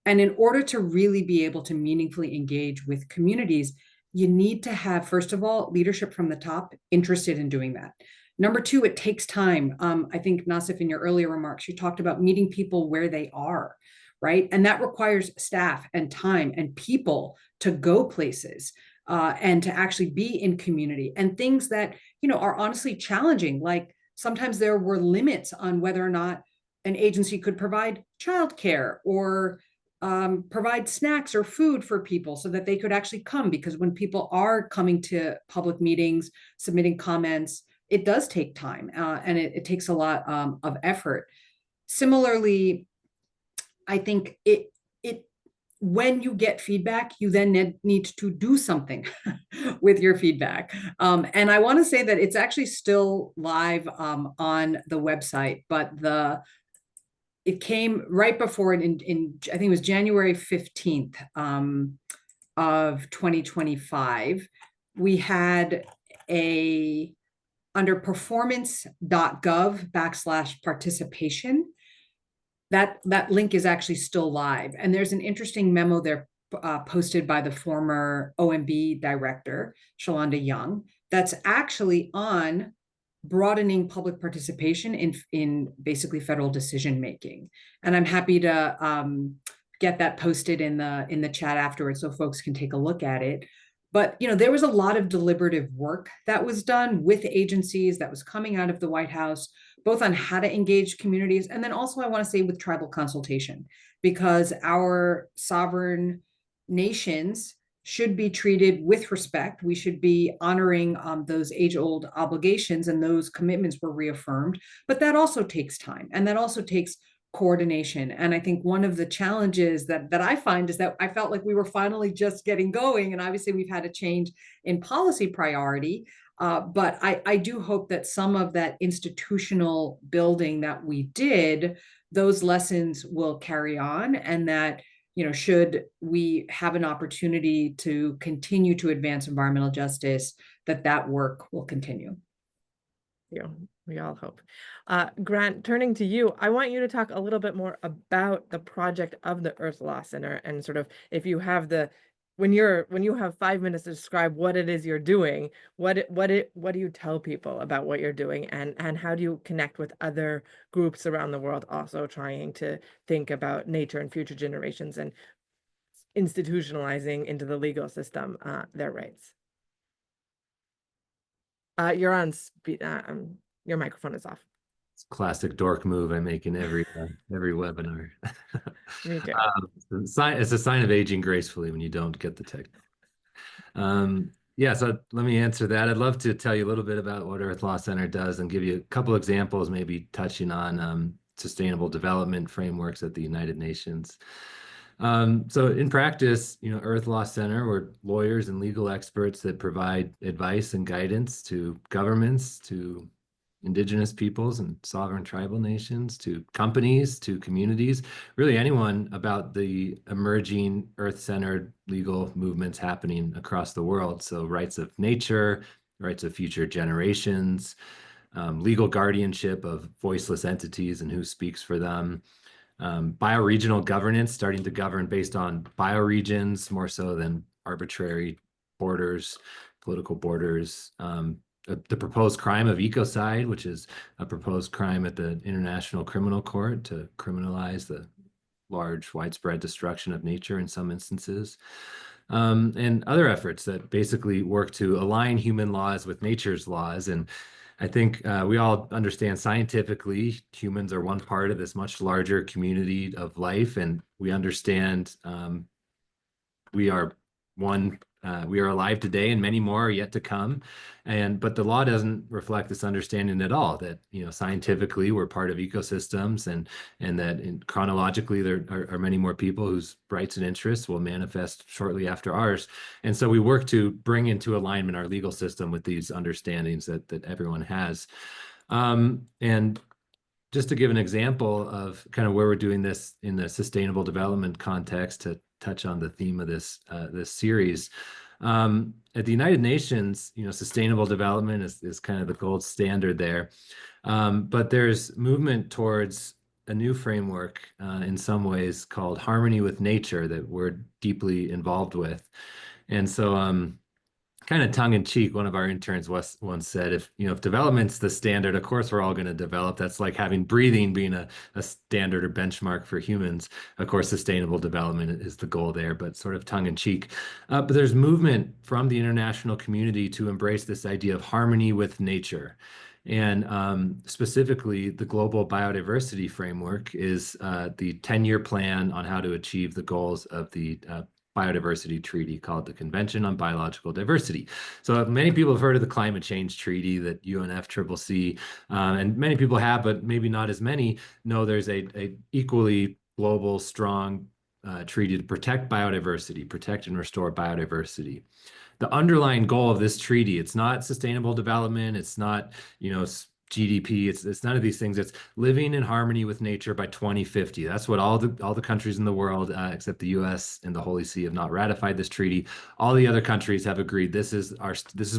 And in order to really be able to meaningfully engage with communities, you need to have, first of all, leadership from the top interested in doing that. Number two, it takes time. I think, Nasif, in your earlier remarks, you talked about meeting people where they are, right? And that requires staff and time and people to go places and to actually be in community, and things that, are honestly challenging. Like sometimes there were limits on whether or not an agency could provide childcare or provide snacks or food for people so that they could actually come, because when people are coming to public meetings, submitting comments, it does take time and it takes a lot of effort. Similarly, I think when you get feedback, you then need to do something with your feedback. And I want to say that it's actually still live on the website, but it came right before it in I think it was January 15th of 2025. We had under performance.gov/participation. That link is actually still live. And there's an interesting memo there posted by the former OMB director, Shalonda Young, that's actually on broadening public participation in basically federal decision making. And I'm happy to get that posted in the chat afterwards so folks can take a look at it. But there was a lot of deliberative work that was done with agencies that was coming out of the White House, both on how to engage communities, and then also I want to say with tribal consultation, because our sovereign nations should be treated with respect. We should be honoring those age-old obligations, and those commitments were reaffirmed. But that also takes time, and that also takes coordination. And I think one of the challenges that I find is that I felt like we were finally just getting going, and obviously we've had a change in policy priority. But I do hope that some of that institutional building that we did, those lessons will carry on, and that should we have an opportunity to continue to advance environmental justice, that work will continue. Yeah, we all hope. Grant, turning to you, I want you to talk a little bit more about the project of the Earth Law Center, and sort of if you have when you have 5 minutes to describe what it is you're doing, what do you tell people about what you're doing, and how do you connect with other groups around the world also trying to think about nature and future generations and institutionalizing into the legal system their rights? You're on speed. Your microphone is off. It's a classic dork move I make in every webinar. Me too. It's a sign of aging gracefully when you don't get the tech. Yeah, so let me answer that. I'd love to tell you a little bit about what Earth Law Center does and give you a couple examples, maybe touching on sustainable development frameworks at the United Nations. So in practice, Earth Law Center, we're lawyers and legal experts that provide advice and guidance to governments, to indigenous peoples and sovereign tribal nations, to companies, to communities, really anyone about the emerging Earth-centered legal movements happening across the world. So rights of nature, rights of future generations, legal guardianship of voiceless entities and who speaks for them, bioregional governance, starting to govern based on bioregions more so than arbitrary borders, political borders, the proposed crime of ecocide, which is a proposed crime at the International Criminal Court to criminalize the large, widespread destruction of nature in some instances, and other efforts that basically work to align human laws with nature's laws. And I think we all understand scientifically humans are one part of this much larger community of life, and we understand we are alive today, and many more are yet to come. But the law doesn't reflect this understanding at all, that scientifically we're part of ecosystems, and that chronologically there are many more people whose rights and interests will manifest shortly after ours. And so we work to bring into alignment our legal system with these understandings that everyone has. And just to give an example of kind of where we're doing this in the sustainable development context, to touch on the theme of this series. At the United Nations, sustainable development is kind of the gold standard there. But there's movement towards a new framework in some ways called harmony with nature that we're deeply involved with. And so kind of tongue in cheek, one of our interns once said, if development's the standard, of course we're all going to develop. That's like having breathing being a standard or benchmark for humans. Of course, sustainable development is the goal there, but sort of tongue in cheek. But there's movement from the international community to embrace this idea of harmony with nature. And specifically, the Global Biodiversity Framework is the 10-year plan on how to achieve the goals of the Biodiversity Treaty called the Convention on Biological Diversity. So many people have heard of the Climate Change Treaty that UNFCCC, and many people have, but maybe not as many know there's a equally global, strong treaty to protect biodiversity, protect and restore biodiversity. The underlying goal of this treaty, it's not sustainable development, it's not, GDP, it's none of these things. It's living in harmony with nature by 2050. That's what all the countries in the world, except the US and the Holy See, have not ratified this treaty. All the other countries have agreed this is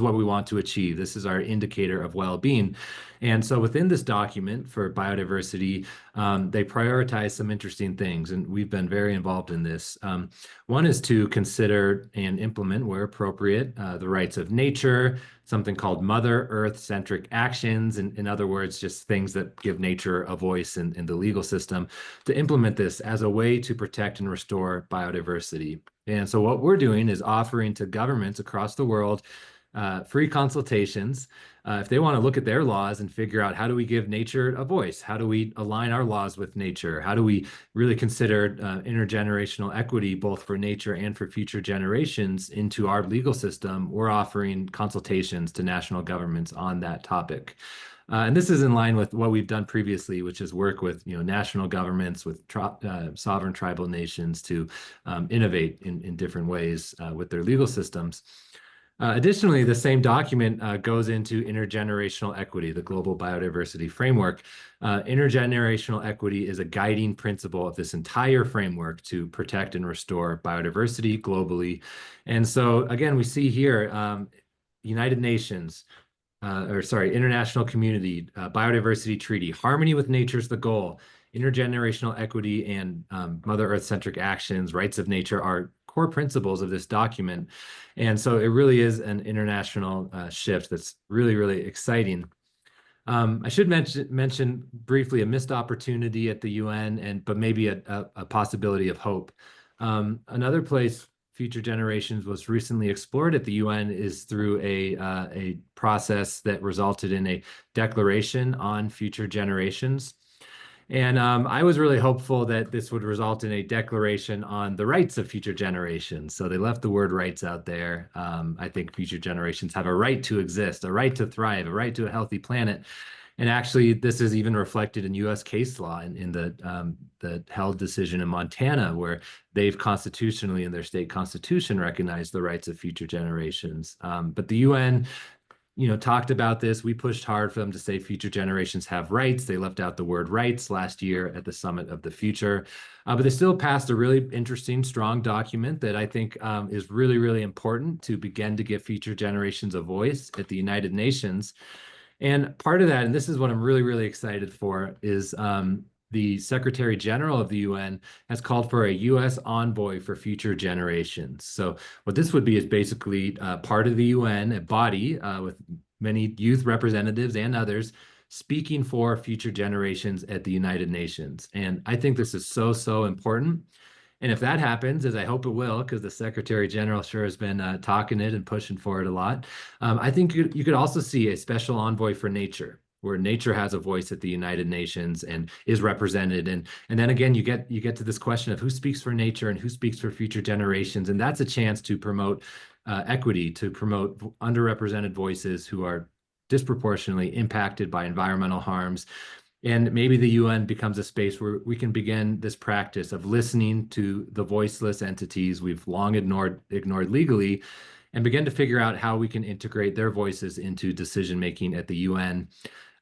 what we want to achieve. This is our indicator of well-being. And so within this document for biodiversity, they prioritize some interesting things, and we've been very involved in this. One is to consider and implement, where appropriate, the rights of nature, something called Mother Earth-centric actions, in other words, just things that give nature a voice in the legal system, to implement this as a way to protect and restore biodiversity. And so what we're doing is offering to governments across the world free consultations if they want to look at their laws and figure out, how do we give nature a voice? How do we align our laws with nature? How do we really consider intergenerational equity, both for nature and for future generations, into our legal system? We're offering consultations to national governments on that topic. And this is in line with what we've done previously, which is work with national governments, with sovereign tribal nations to innovate in different ways with their legal systems. Additionally, the same document goes into intergenerational equity, the Global Biodiversity Framework. Intergenerational equity is a guiding principle of this entire framework to protect and restore biodiversity globally. And so, again, we see here, United Nations, international community, biodiversity treaty, harmony with nature is the goal. Intergenerational equity and Mother Earth-centric actions, rights of nature, are core principles of this document. And so it really is an international shift that's really, really exciting. I should mention briefly a missed opportunity at the UN, but maybe a possibility of hope. Another place future generations was recently explored at the UN is through a process that resulted in a declaration on future generations. And I was really hopeful that this would result in a declaration on the rights of future generations. So they left the word rights out there. I think future generations have a right to exist, a right to thrive, a right to a healthy planet. And actually, this is even reflected in U.S. case law in the held decision in Montana, where they've constitutionally, in their state constitution, recognized the rights of future generations. But the UN talked about this. We pushed hard for them to say future generations have rights. They left out the word rights last year at the Summit of the Future. But they still passed a really interesting, strong document that I think is really, really important to begin to give future generations a voice at the United Nations. And part of that, and this is what I'm really, really excited for, is the Secretary General of the UN has called for a U.S. envoy for future generations. So what this would be is basically part of the UN, a body with many youth representatives and others speaking for future generations at the United Nations. And I think this is so, so important. And if that happens, as I hope it will, because the Secretary General sure has been talking it and pushing for it a lot, I think you could also see a special envoy for nature, where nature has a voice at the United Nations and is represented. And then again, you get to this question of who speaks for nature and who speaks for future generations. And that's a chance to promote equity, to promote underrepresented voices who are disproportionately impacted by environmental harms. And maybe the UN becomes a space where we can begin this practice of listening to the voiceless entities we've long ignored legally, and begin to figure out how we can integrate their voices into decision-making at the UN.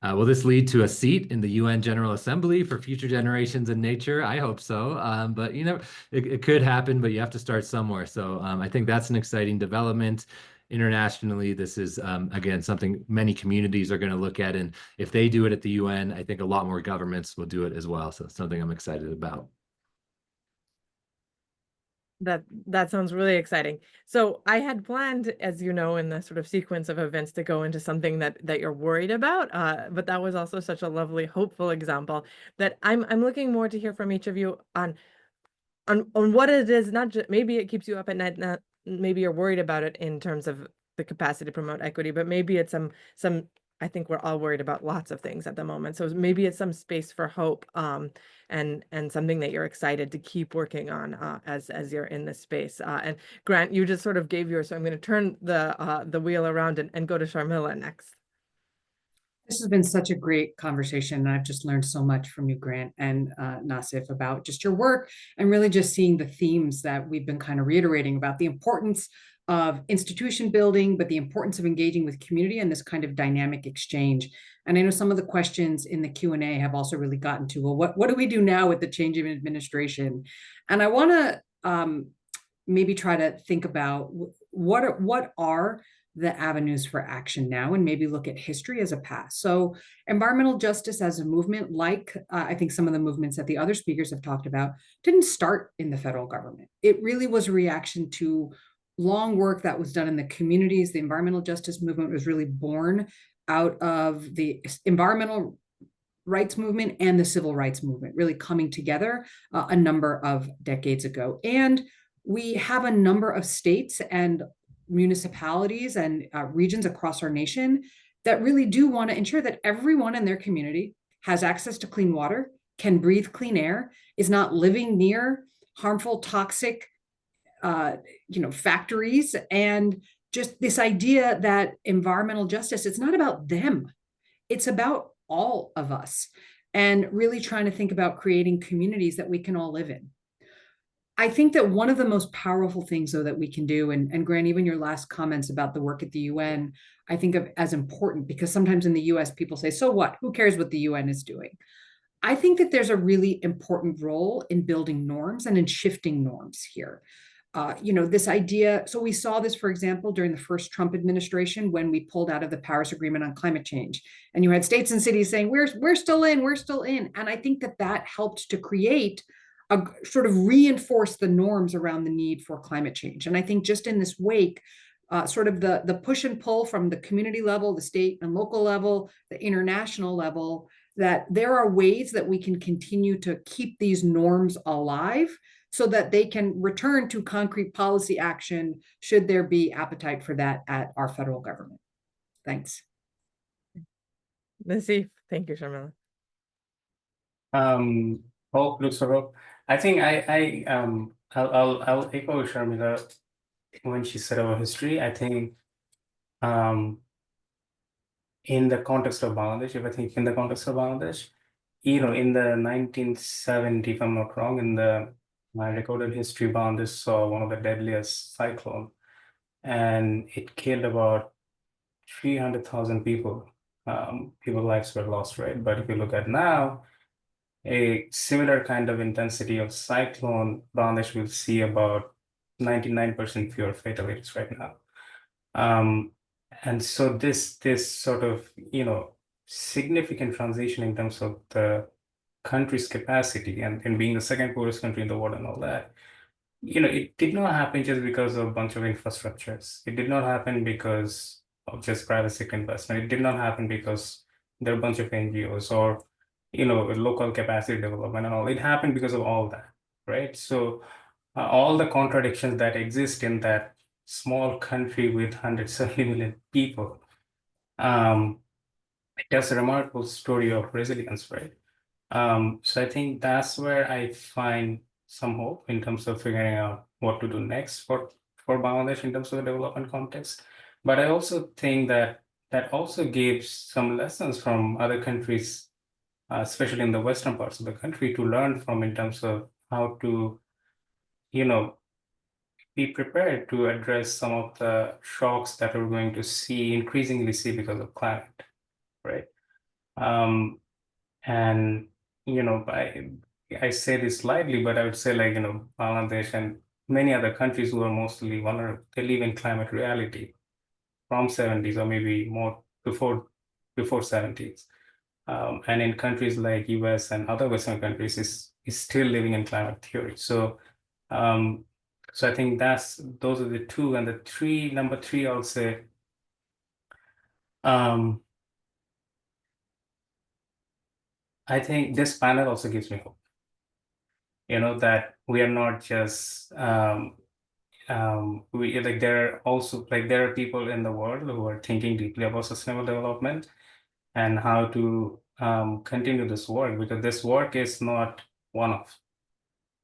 Will this lead to a seat in the UN General Assembly for future generations in nature? I hope so. But it could happen, but you have to start somewhere. So I think that's an exciting development. Internationally, this is, again, something many communities are going to look at. And if they do it at the UN, I think a lot more governments will do it as well. So it's something I'm excited about. That sounds really exciting. So I had planned, as you know, in the sort of sequence of events, to go into something that you're worried about. But that was also such a lovely, hopeful example that I'm looking more to hear from each of you on what it is. Not just, maybe it keeps you up at night. Not maybe you're worried about it in terms of the capacity to promote equity, but maybe it's some I think we're all worried about lots of things at the moment. So maybe it's some space for hope, and something that you're excited to keep working on as you're in this space. And Grant, you just sort of gave yours, so I'm going to turn the wheel around and go to Sharmila next. This has been such a great conversation, and I've just learned so much from you, Grant and Nasif, about just your work and really just seeing the themes that we've been kind of reiterating about the importance of institution building, but the importance of engaging with community and this kind of dynamic exchange. And I know some of the questions in the Q&A have also really gotten to, well, what do we do now with the change of administration? And I want to maybe try to think about what are the avenues for action now, and maybe look at history as a past. So environmental justice as a movement, like I think some of the movements that the other speakers have talked about, didn't start in the federal government. It really was a reaction to long work that was done in the communities. The environmental justice movement was really born out of the environmental rights movement and the civil rights movement really coming together a number of decades ago. And we have a number of states and municipalities and regions across our nation that really do want to ensure that everyone in their community has access to clean water, can breathe clean air, is not living near harmful, toxic, factories. And just this idea that environmental justice, it's not about them. It's about all of us, and really trying to think about creating communities that we can all live in. I think that one of the most powerful things, though, that we can do, and Grant, even your last comments about the work at the UN, I think of as important, because sometimes in the US, people say, so what? Who cares what the UN is doing? I think that there's a really important role in building norms and in shifting norms here. This idea, so we saw this, for example, during the first Trump administration, when we pulled out of the Paris Agreement on climate change, and you had states and cities saying, we're still in. And I think that helped to create a sort of reinforce the norms around the need for climate change. And I think just in this wake, sort of the push and pull from the community level, the state and local level, the international level, that there are ways that we can continue to keep these norms alive so that they can return to concrete policy action should there be appetite for that at our federal government. Thanks. Nasif, thank you, Sharmila. Hope, looks for hope. I think I'll echo Sharmila when she said about history. I think in the context of Bangladesh, in the 1970, if I'm not wrong, in my recorded history, Bangladesh saw one of the deadliest cyclone, and it killed about 300,000 people. People's lives were lost, right? But if you look at now, a similar kind of intensity of cyclone, Bangladesh will see about 99% fewer fatalities right now. And so this sort of, significant transition in terms of the country's capacity and being the second poorest country in the world and all that, it did not happen just because of a bunch of infrastructures. It did not happen because of just private sector investment. It did not happen because there are a bunch of NGOs or local capacity development and all. It happened because of all that, right? So all the contradictions that exist in that small country with 170 million people, it tells a remarkable story of resilience, right? So I think that's where I find some hope in terms of figuring out what to do next for Bangladesh in terms of the development context. But I also think that also gives some lessons from other countries, especially in the western parts of the country, to learn from in terms of how to, be prepared to address some of the shocks that we're going to increasingly see because of climate, right? And I say this lightly, but I would say, like, Bangladesh and many other countries who are mostly vulnerable, they live in climate reality from 70s or maybe more before 70s. And in countries like US and other Western countries is still living in climate theory. So I think those are the two. And number three, I'll say, I think this panel also gives me hope, that we are not just, there are people in the world who are thinking deeply about sustainable development, and how to continue this work, because this work is not one-off.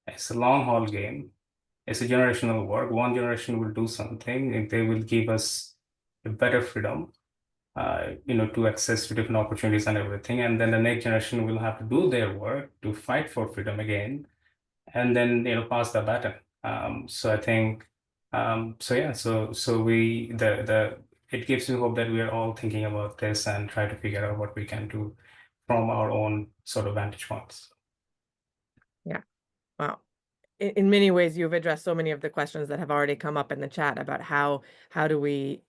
It's a long haul game. It's a generational work. One generation will do something, and they will give us a better freedom, to access to different opportunities and everything. And then the next generation will have to do their work to fight for freedom again, and then pass the baton. So I think, so yeah, so we the it gives me hope that we are all thinking about this and try to figure out what we can do from our own sort of vantage points. Yeah. Wow. In many ways, you've addressed so many of the questions that have already come up in the chat about how do we,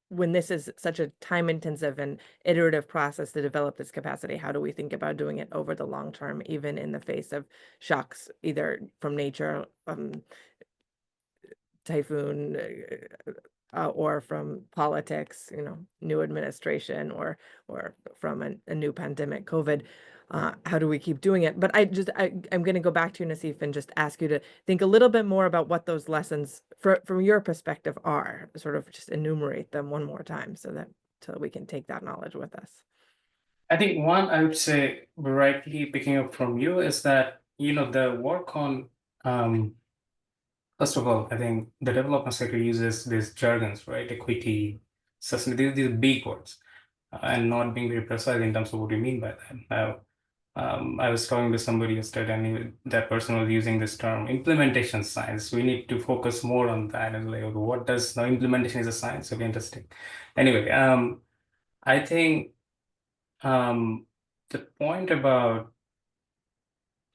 when this is such a time-intensive and iterative process to develop this capacity, how do we think about doing it over the long term, even in the face of shocks, either from nature, typhoon, or from politics, new administration, or from a new pandemic, COVID. How do we keep doing it? But I'm going to go back to you, Nasif, and just ask you to think a little bit more about what those lessons from your perspective are, sort of just enumerate them one more time so we can take that knowledge with us. I think one, I would say, rightly picking up from you, is that, the work on, first of all, I think the development sector uses these jargons, right? Equity, sustainability, these big words, and not being very precise in terms of what we mean by that. Now, I was talking to somebody yesterday, and that person was using this term, implementation science. We need to focus more on that. And like, what does now implementation is a science? Okay, interesting. Anyway, I think the point about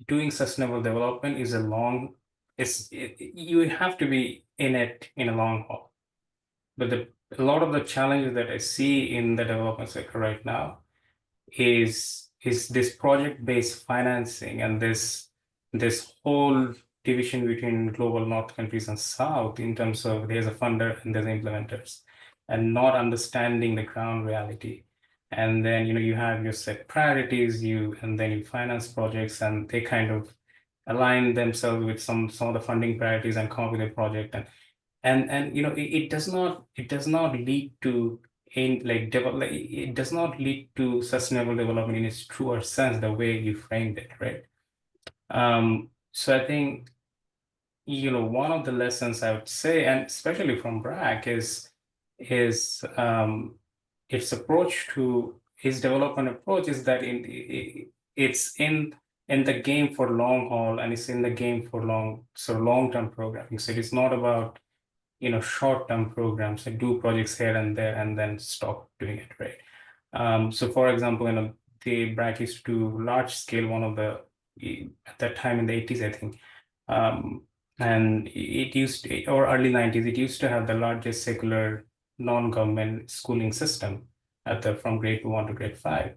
doing sustainable development is you have to be in it in a long haul. But a lot of the challenges that I see in the development sector right now is this project-based financing and this whole division between global north countries and south, in terms of there's a funder and there's implementers, and not understanding the ground reality. And then you have your set priorities, and then you finance projects, and they kind of align themselves with some of the funding priorities and come up with a project, and it does not lead to it does not lead to sustainable development in its truer sense, the way you framed it, right? So I think one of the lessons I would say, and especially from BRAC, is its development approach is that it's in the game for long haul, and it's in the game for long-term programming. So it's not about short-term programs and do projects here and there and then stop doing it, right? So for example, the BRAC used to do large scale, at that time in the 80s, I think, and it used to, or early 90s, it used to have the largest secular non-government schooling system from grade 1 to grade 5.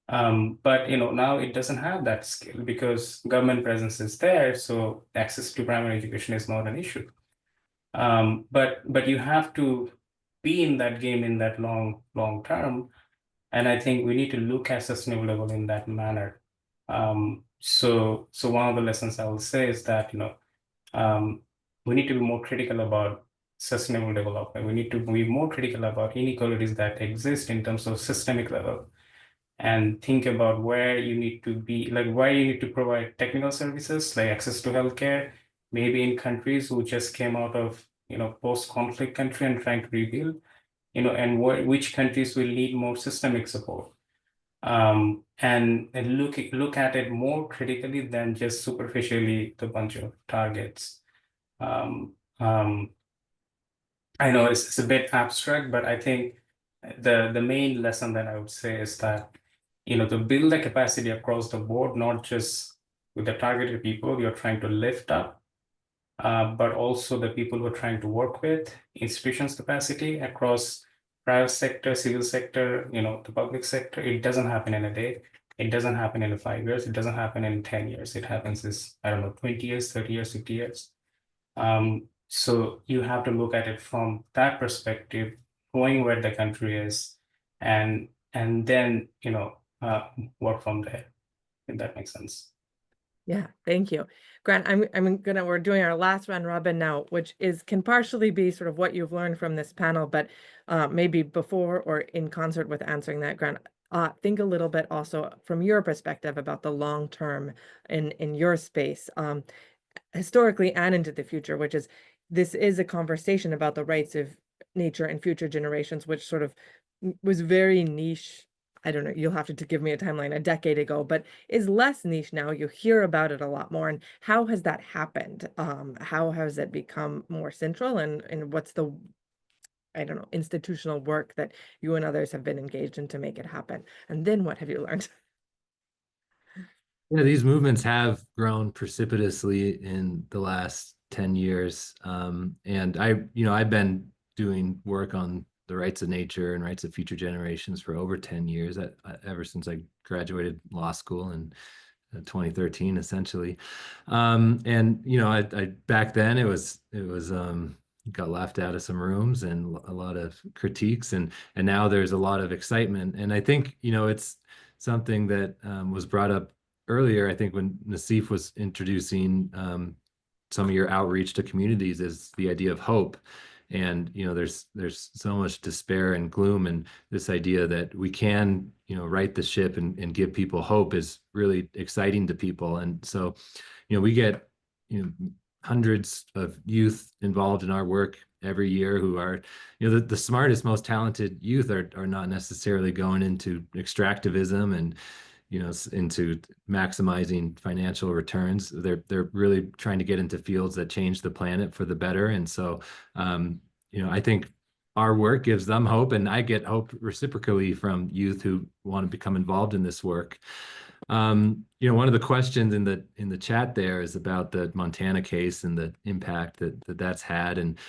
But now it doesn't have that scale because government presence is there, so access to primary education is not an issue. But you have to be in that game in that long term, and I think we need to look at sustainable development in that manner. So one of the lessons I will say is that we need to be more critical about sustainable development. We need to be more critical about inequalities that exist in terms of systemic level, and think about where you need to be, like where you need to provide technical services, like access to healthcare, maybe in countries who just came out of post-conflict country and trying to rebuild, and which countries will need more systemic support, and look at it more critically than just superficially the bunch of targets. I know it's a bit abstract, but I think the main lesson that I would say is that to build the capacity across the board, not just with the targeted people you're trying to lift up, but also the people we're trying to work with, institutions capacity across private sector, civil sector, the public sector. It doesn't happen in a day. It doesn't happen in 5 years. It doesn't happen in 10 years. It happens I don't know, 20 years, 30 years, 50 years. So you have to look at it from that perspective, knowing where the country is, and then work from there, if that makes sense. Yeah, thank you. Grant, we're doing our last round robin now, which can partially be sort of what you've learned from this panel, but maybe before or in concert with answering that, Grant, think a little bit also from your perspective about the long term in your space, historically and into the future, which is this is a conversation about the rights of nature and future generations, which sort of was very niche. I don't know, you'll have to give me a timeline, a decade ago, but is less niche now. You hear about it a lot more. And how has that happened? How has it become more central, and what's the, I don't know, institutional work that you and others have been engaged in to make it happen? And then what have you learned? Yeah, these movements have grown precipitously in the last 10 years. And I've been doing work on the rights of nature and rights of future generations for over 10 years, ever since I graduated law school in 2013, essentially. And I back then it was got laughed out of some rooms and a lot of critiques, and now there's a lot of excitement. And I think it's something that was brought up earlier, I think, when Nasif was introducing some of your outreach to communities, is the idea of hope. And there's so much despair and gloom, and this idea that we can right the ship and give people hope is really exciting to people. And so we get hundreds of youth involved in our work every year who are the smartest, most talented youth are not necessarily going into extractivism and into maximizing financial returns. They're really trying to get into fields that change the planet for the better. And so, I think our work gives them hope, and I get hope reciprocally from youth who want to become involved in this work. One of the questions in the chat there is about the Montana case and the impact that's had. And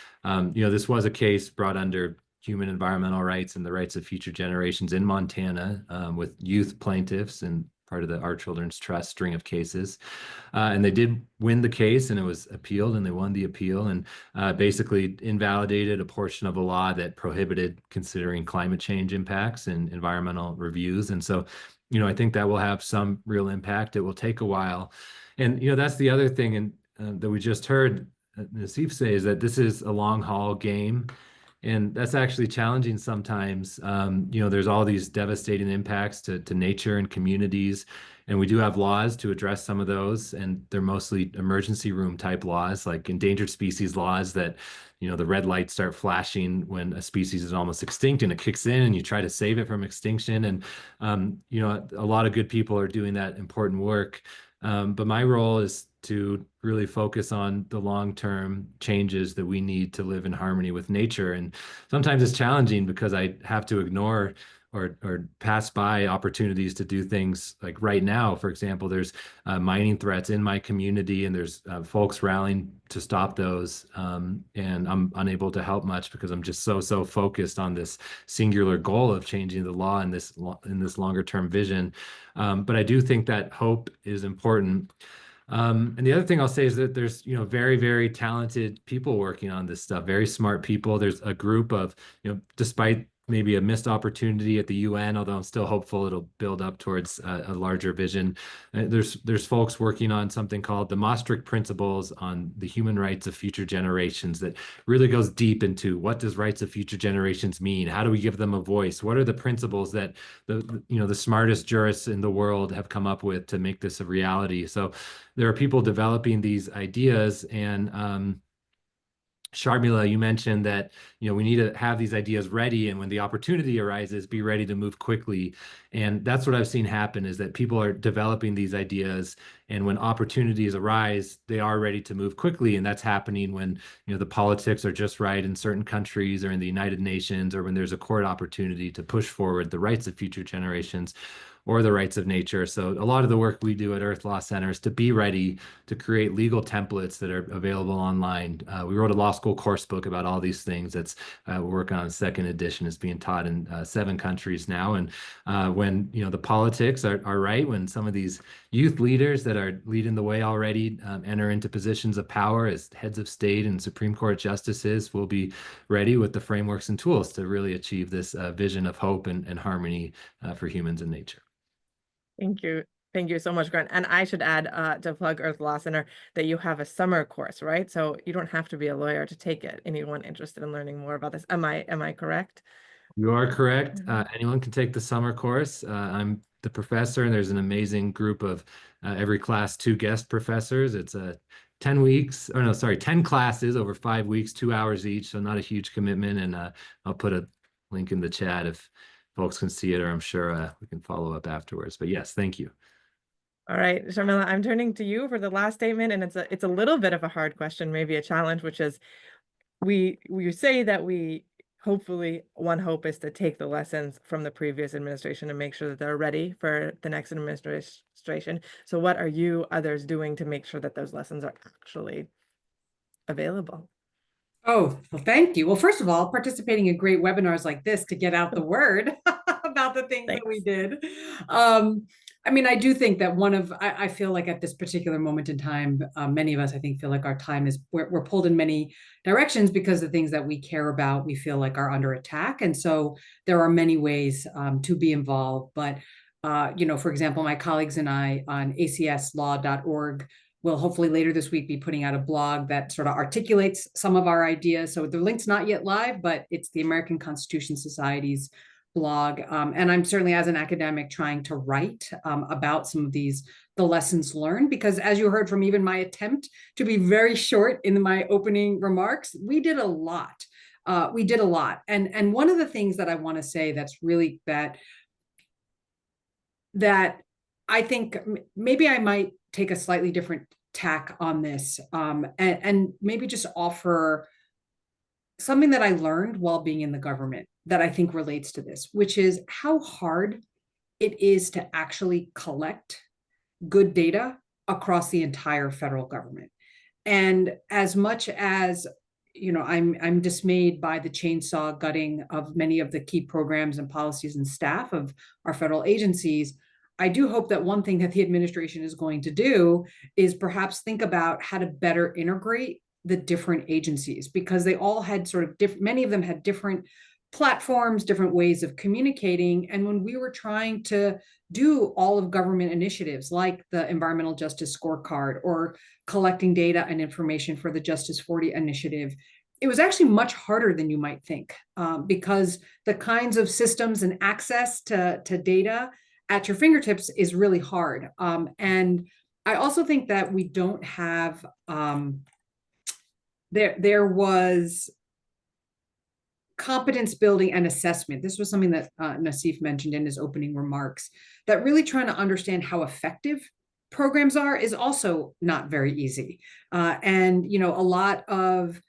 this was a case brought under human environmental rights and the rights of future generations in Montana, with youth plaintiffs and part of the Our Children's Trust string of cases. And they did win the case, and it was appealed, and they won the appeal, and basically invalidated a portion of a law that prohibited considering climate change impacts and environmental reviews. And so, I think that will have some real impact. It will take a while. And, that's the other thing that we just heard Nasif say, is that this is a long haul game. And that's actually challenging sometimes. There's all these devastating impacts to nature and communities. And we do have laws to address some of those. And they're mostly emergency room type laws, like endangered species laws that, the red lights start flashing when a species is almost extinct, and it kicks in and you try to save it from extinction. And, a lot of good people are doing that important work. But my role is to really focus on the long-term changes that we need to live in harmony with nature. And sometimes it's challenging because I have to ignore or pass by opportunities to do things. Like right now, for example, there's mining threats in my community, and there's folks rallying to stop those. And I'm unable to help much because I'm just so focused on this singular goal of changing the law in this longer term vision. But I do think that hope is important. And the other thing I'll say is that there's, very, very talented people working on this stuff, very smart people. There's a group of, despite maybe a missed opportunity at the UN, although I'm still hopeful it'll build up towards a larger vision. There's folks working on something called the Maastricht Principles on the Human Rights of Future Generations that really goes deep into what does rights of future generations mean? How do we give them a voice? What are the principles that the smartest jurists in the world have come up with to make this a reality? So there are people developing these ideas, and Sharmila, you mentioned that we need to have these ideas ready, and when the opportunity arises, be ready to move quickly. And that's what I've seen happen, is that people are developing these ideas, and when opportunities arise, they are ready to move quickly. And that's happening when the politics are just right in certain countries or in the United Nations, or when there's a court opportunity to push forward the rights of future generations or the rights of nature. So a lot of the work we do at Earth Law Center is to be ready to create legal templates that are available online. We wrote a law school course book about all these things. That's we're working on a second edition. It's being taught in 7 countries now. And when the politics are right, when some of these youth leaders that are leading the way already enter into positions of power as heads of state and Supreme Court justices, we'll be ready with the frameworks and tools to really achieve this vision of hope and harmony for humans and nature. Thank you. Thank you so much, Grant. And I should add to plug Earth Law Center that you have a summer course, right? So you don't have to be a lawyer to take it. Anyone interested in learning more about this? Am I correct? You are correct. Anyone can take the summer course. I'm the professor, and there's an amazing group of every class 2 guest professors. It's 10 weeks, or no, sorry, 10 classes over 5 weeks, 2 hours each. So not a huge commitment. And I'll put a link in the chat if folks can see it, or I'm sure we can follow up afterwards. But yes, thank you. All right, Sharmila, I'm turning to you for the last statement, and it's a little bit of a hard question, maybe a challenge, which is we say that we hopefully, one hope is to take the lessons from the previous administration and make sure that they're ready for the next administration. So what are you others doing to make sure that those lessons are actually available? Oh, well, thank you. Well, first of all, participating in great webinars like this to get out the word about the things that we did. I mean, I do think that I feel like at this particular moment in time, many of us, I think, feel like our time is, we're pulled in many directions because the things that we care about, we feel like are under attack. And so there are many ways to be involved. But, you know, for example, my colleagues and I on acslaw.org will hopefully later this week be putting out a blog that sort of articulates some of our ideas. So the link's not yet live, but it's the American Constitution Society's blog. And I'm certainly, as an academic, trying to write about some of the lessons learned, because as you heard from even my attempt to be very short in my opening remarks, we did a lot. And one of the things that I want to say that's really that I think maybe I might take a slightly different tack on this and maybe just offer something that I learned while being in the government that I think relates to this, which is how hard it is to actually collect good data across the entire federal government. And as much as, you know, I'm dismayed by the chainsaw gutting of many of the key programs and policies and staff of our federal agencies, I do hope that one thing that the administration is going to do is perhaps think about how to better integrate the different agencies, because they all had sort of different, many of them had different platforms, different ways of communicating. And when we were trying to do all of government initiatives like the Environmental Justice Scorecard or collecting data and information for the Justice 40 initiative, it was actually much harder than you might think, because the kinds of systems and access to data at your fingertips is really hard. And I also think that we don't have, there was competence building and assessment. This was something that Nasif mentioned in his opening remarks, that really trying to understand how effective programs are is also not very easy. And, you know, a lot of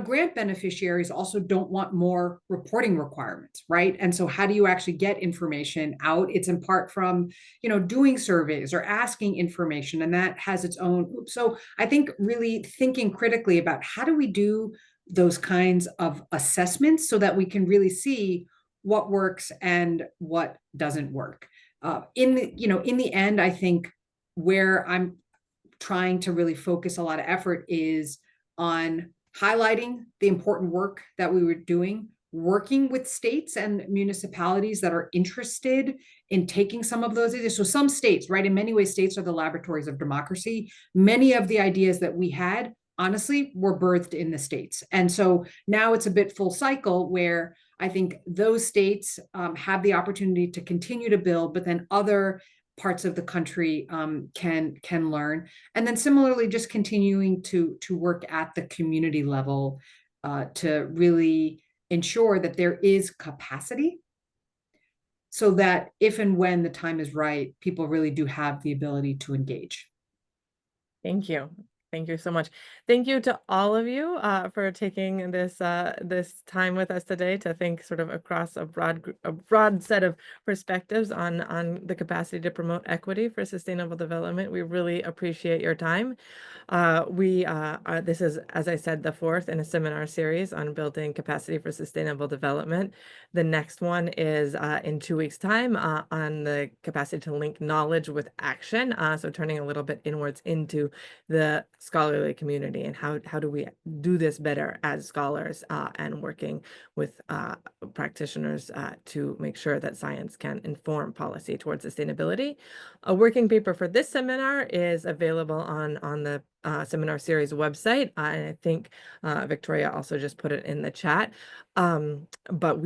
grant beneficiaries also don't want more reporting requirements, right? And so how do you actually get information out? It's in part from, you know, doing surveys or asking information, and that has its own. So I think really thinking critically about how do we do those kinds of assessments so that we can really see what works and what doesn't work. In the end, I think where I'm trying to really focus a lot of effort is on highlighting the important work that we were doing, working with states and municipalities that are interested in taking some of those ideas. So some states, right, in many ways, states are the laboratories of democracy. Many of the ideas that we had, honestly, were birthed in the states. And so now it's a bit full cycle where I think those states have the opportunity to continue to build, but then other parts of the country can learn. And then similarly, just continuing to work at the community level to really ensure that there is capacity so that if and when the time is right, people really do have the ability to engage. Thank you. Thank you so much. Thank you to all of you for taking this time with us today to think sort of across a broad set of perspectives on the capacity to promote equity for sustainable development. We really appreciate your time. This is, as I said, the fourth in a seminar series on building capacity for sustainable development. The next one is in 2 weeks' time on the capacity to link knowledge with action. So turning a little bit inwards into the scholarly community, and how do we do this better as scholars and working with practitioners to make sure that science can inform policy towards sustainability. A working paper for this seminar is available on the seminar series website. I think Victoria also just put it in the chat. But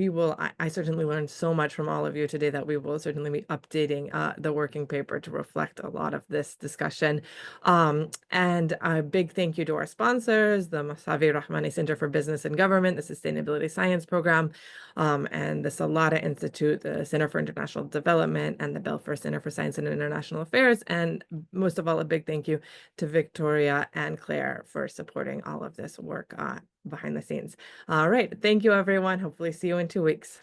I certainly learned so much from all of you today that we will certainly be updating the working paper to reflect a lot of this discussion. And a big thank you to our sponsors, the Masavi Rahmani Center for Business and Government, the Sustainability Science Program, and the Salata Institute, the Center for International Development, and the Belfer Center for Science and International Affairs. And most of all, a big thank you to Victoria and Claire for supporting all of this work behind the scenes. All right. Thank you, everyone. Hopefully see you in 2 weeks.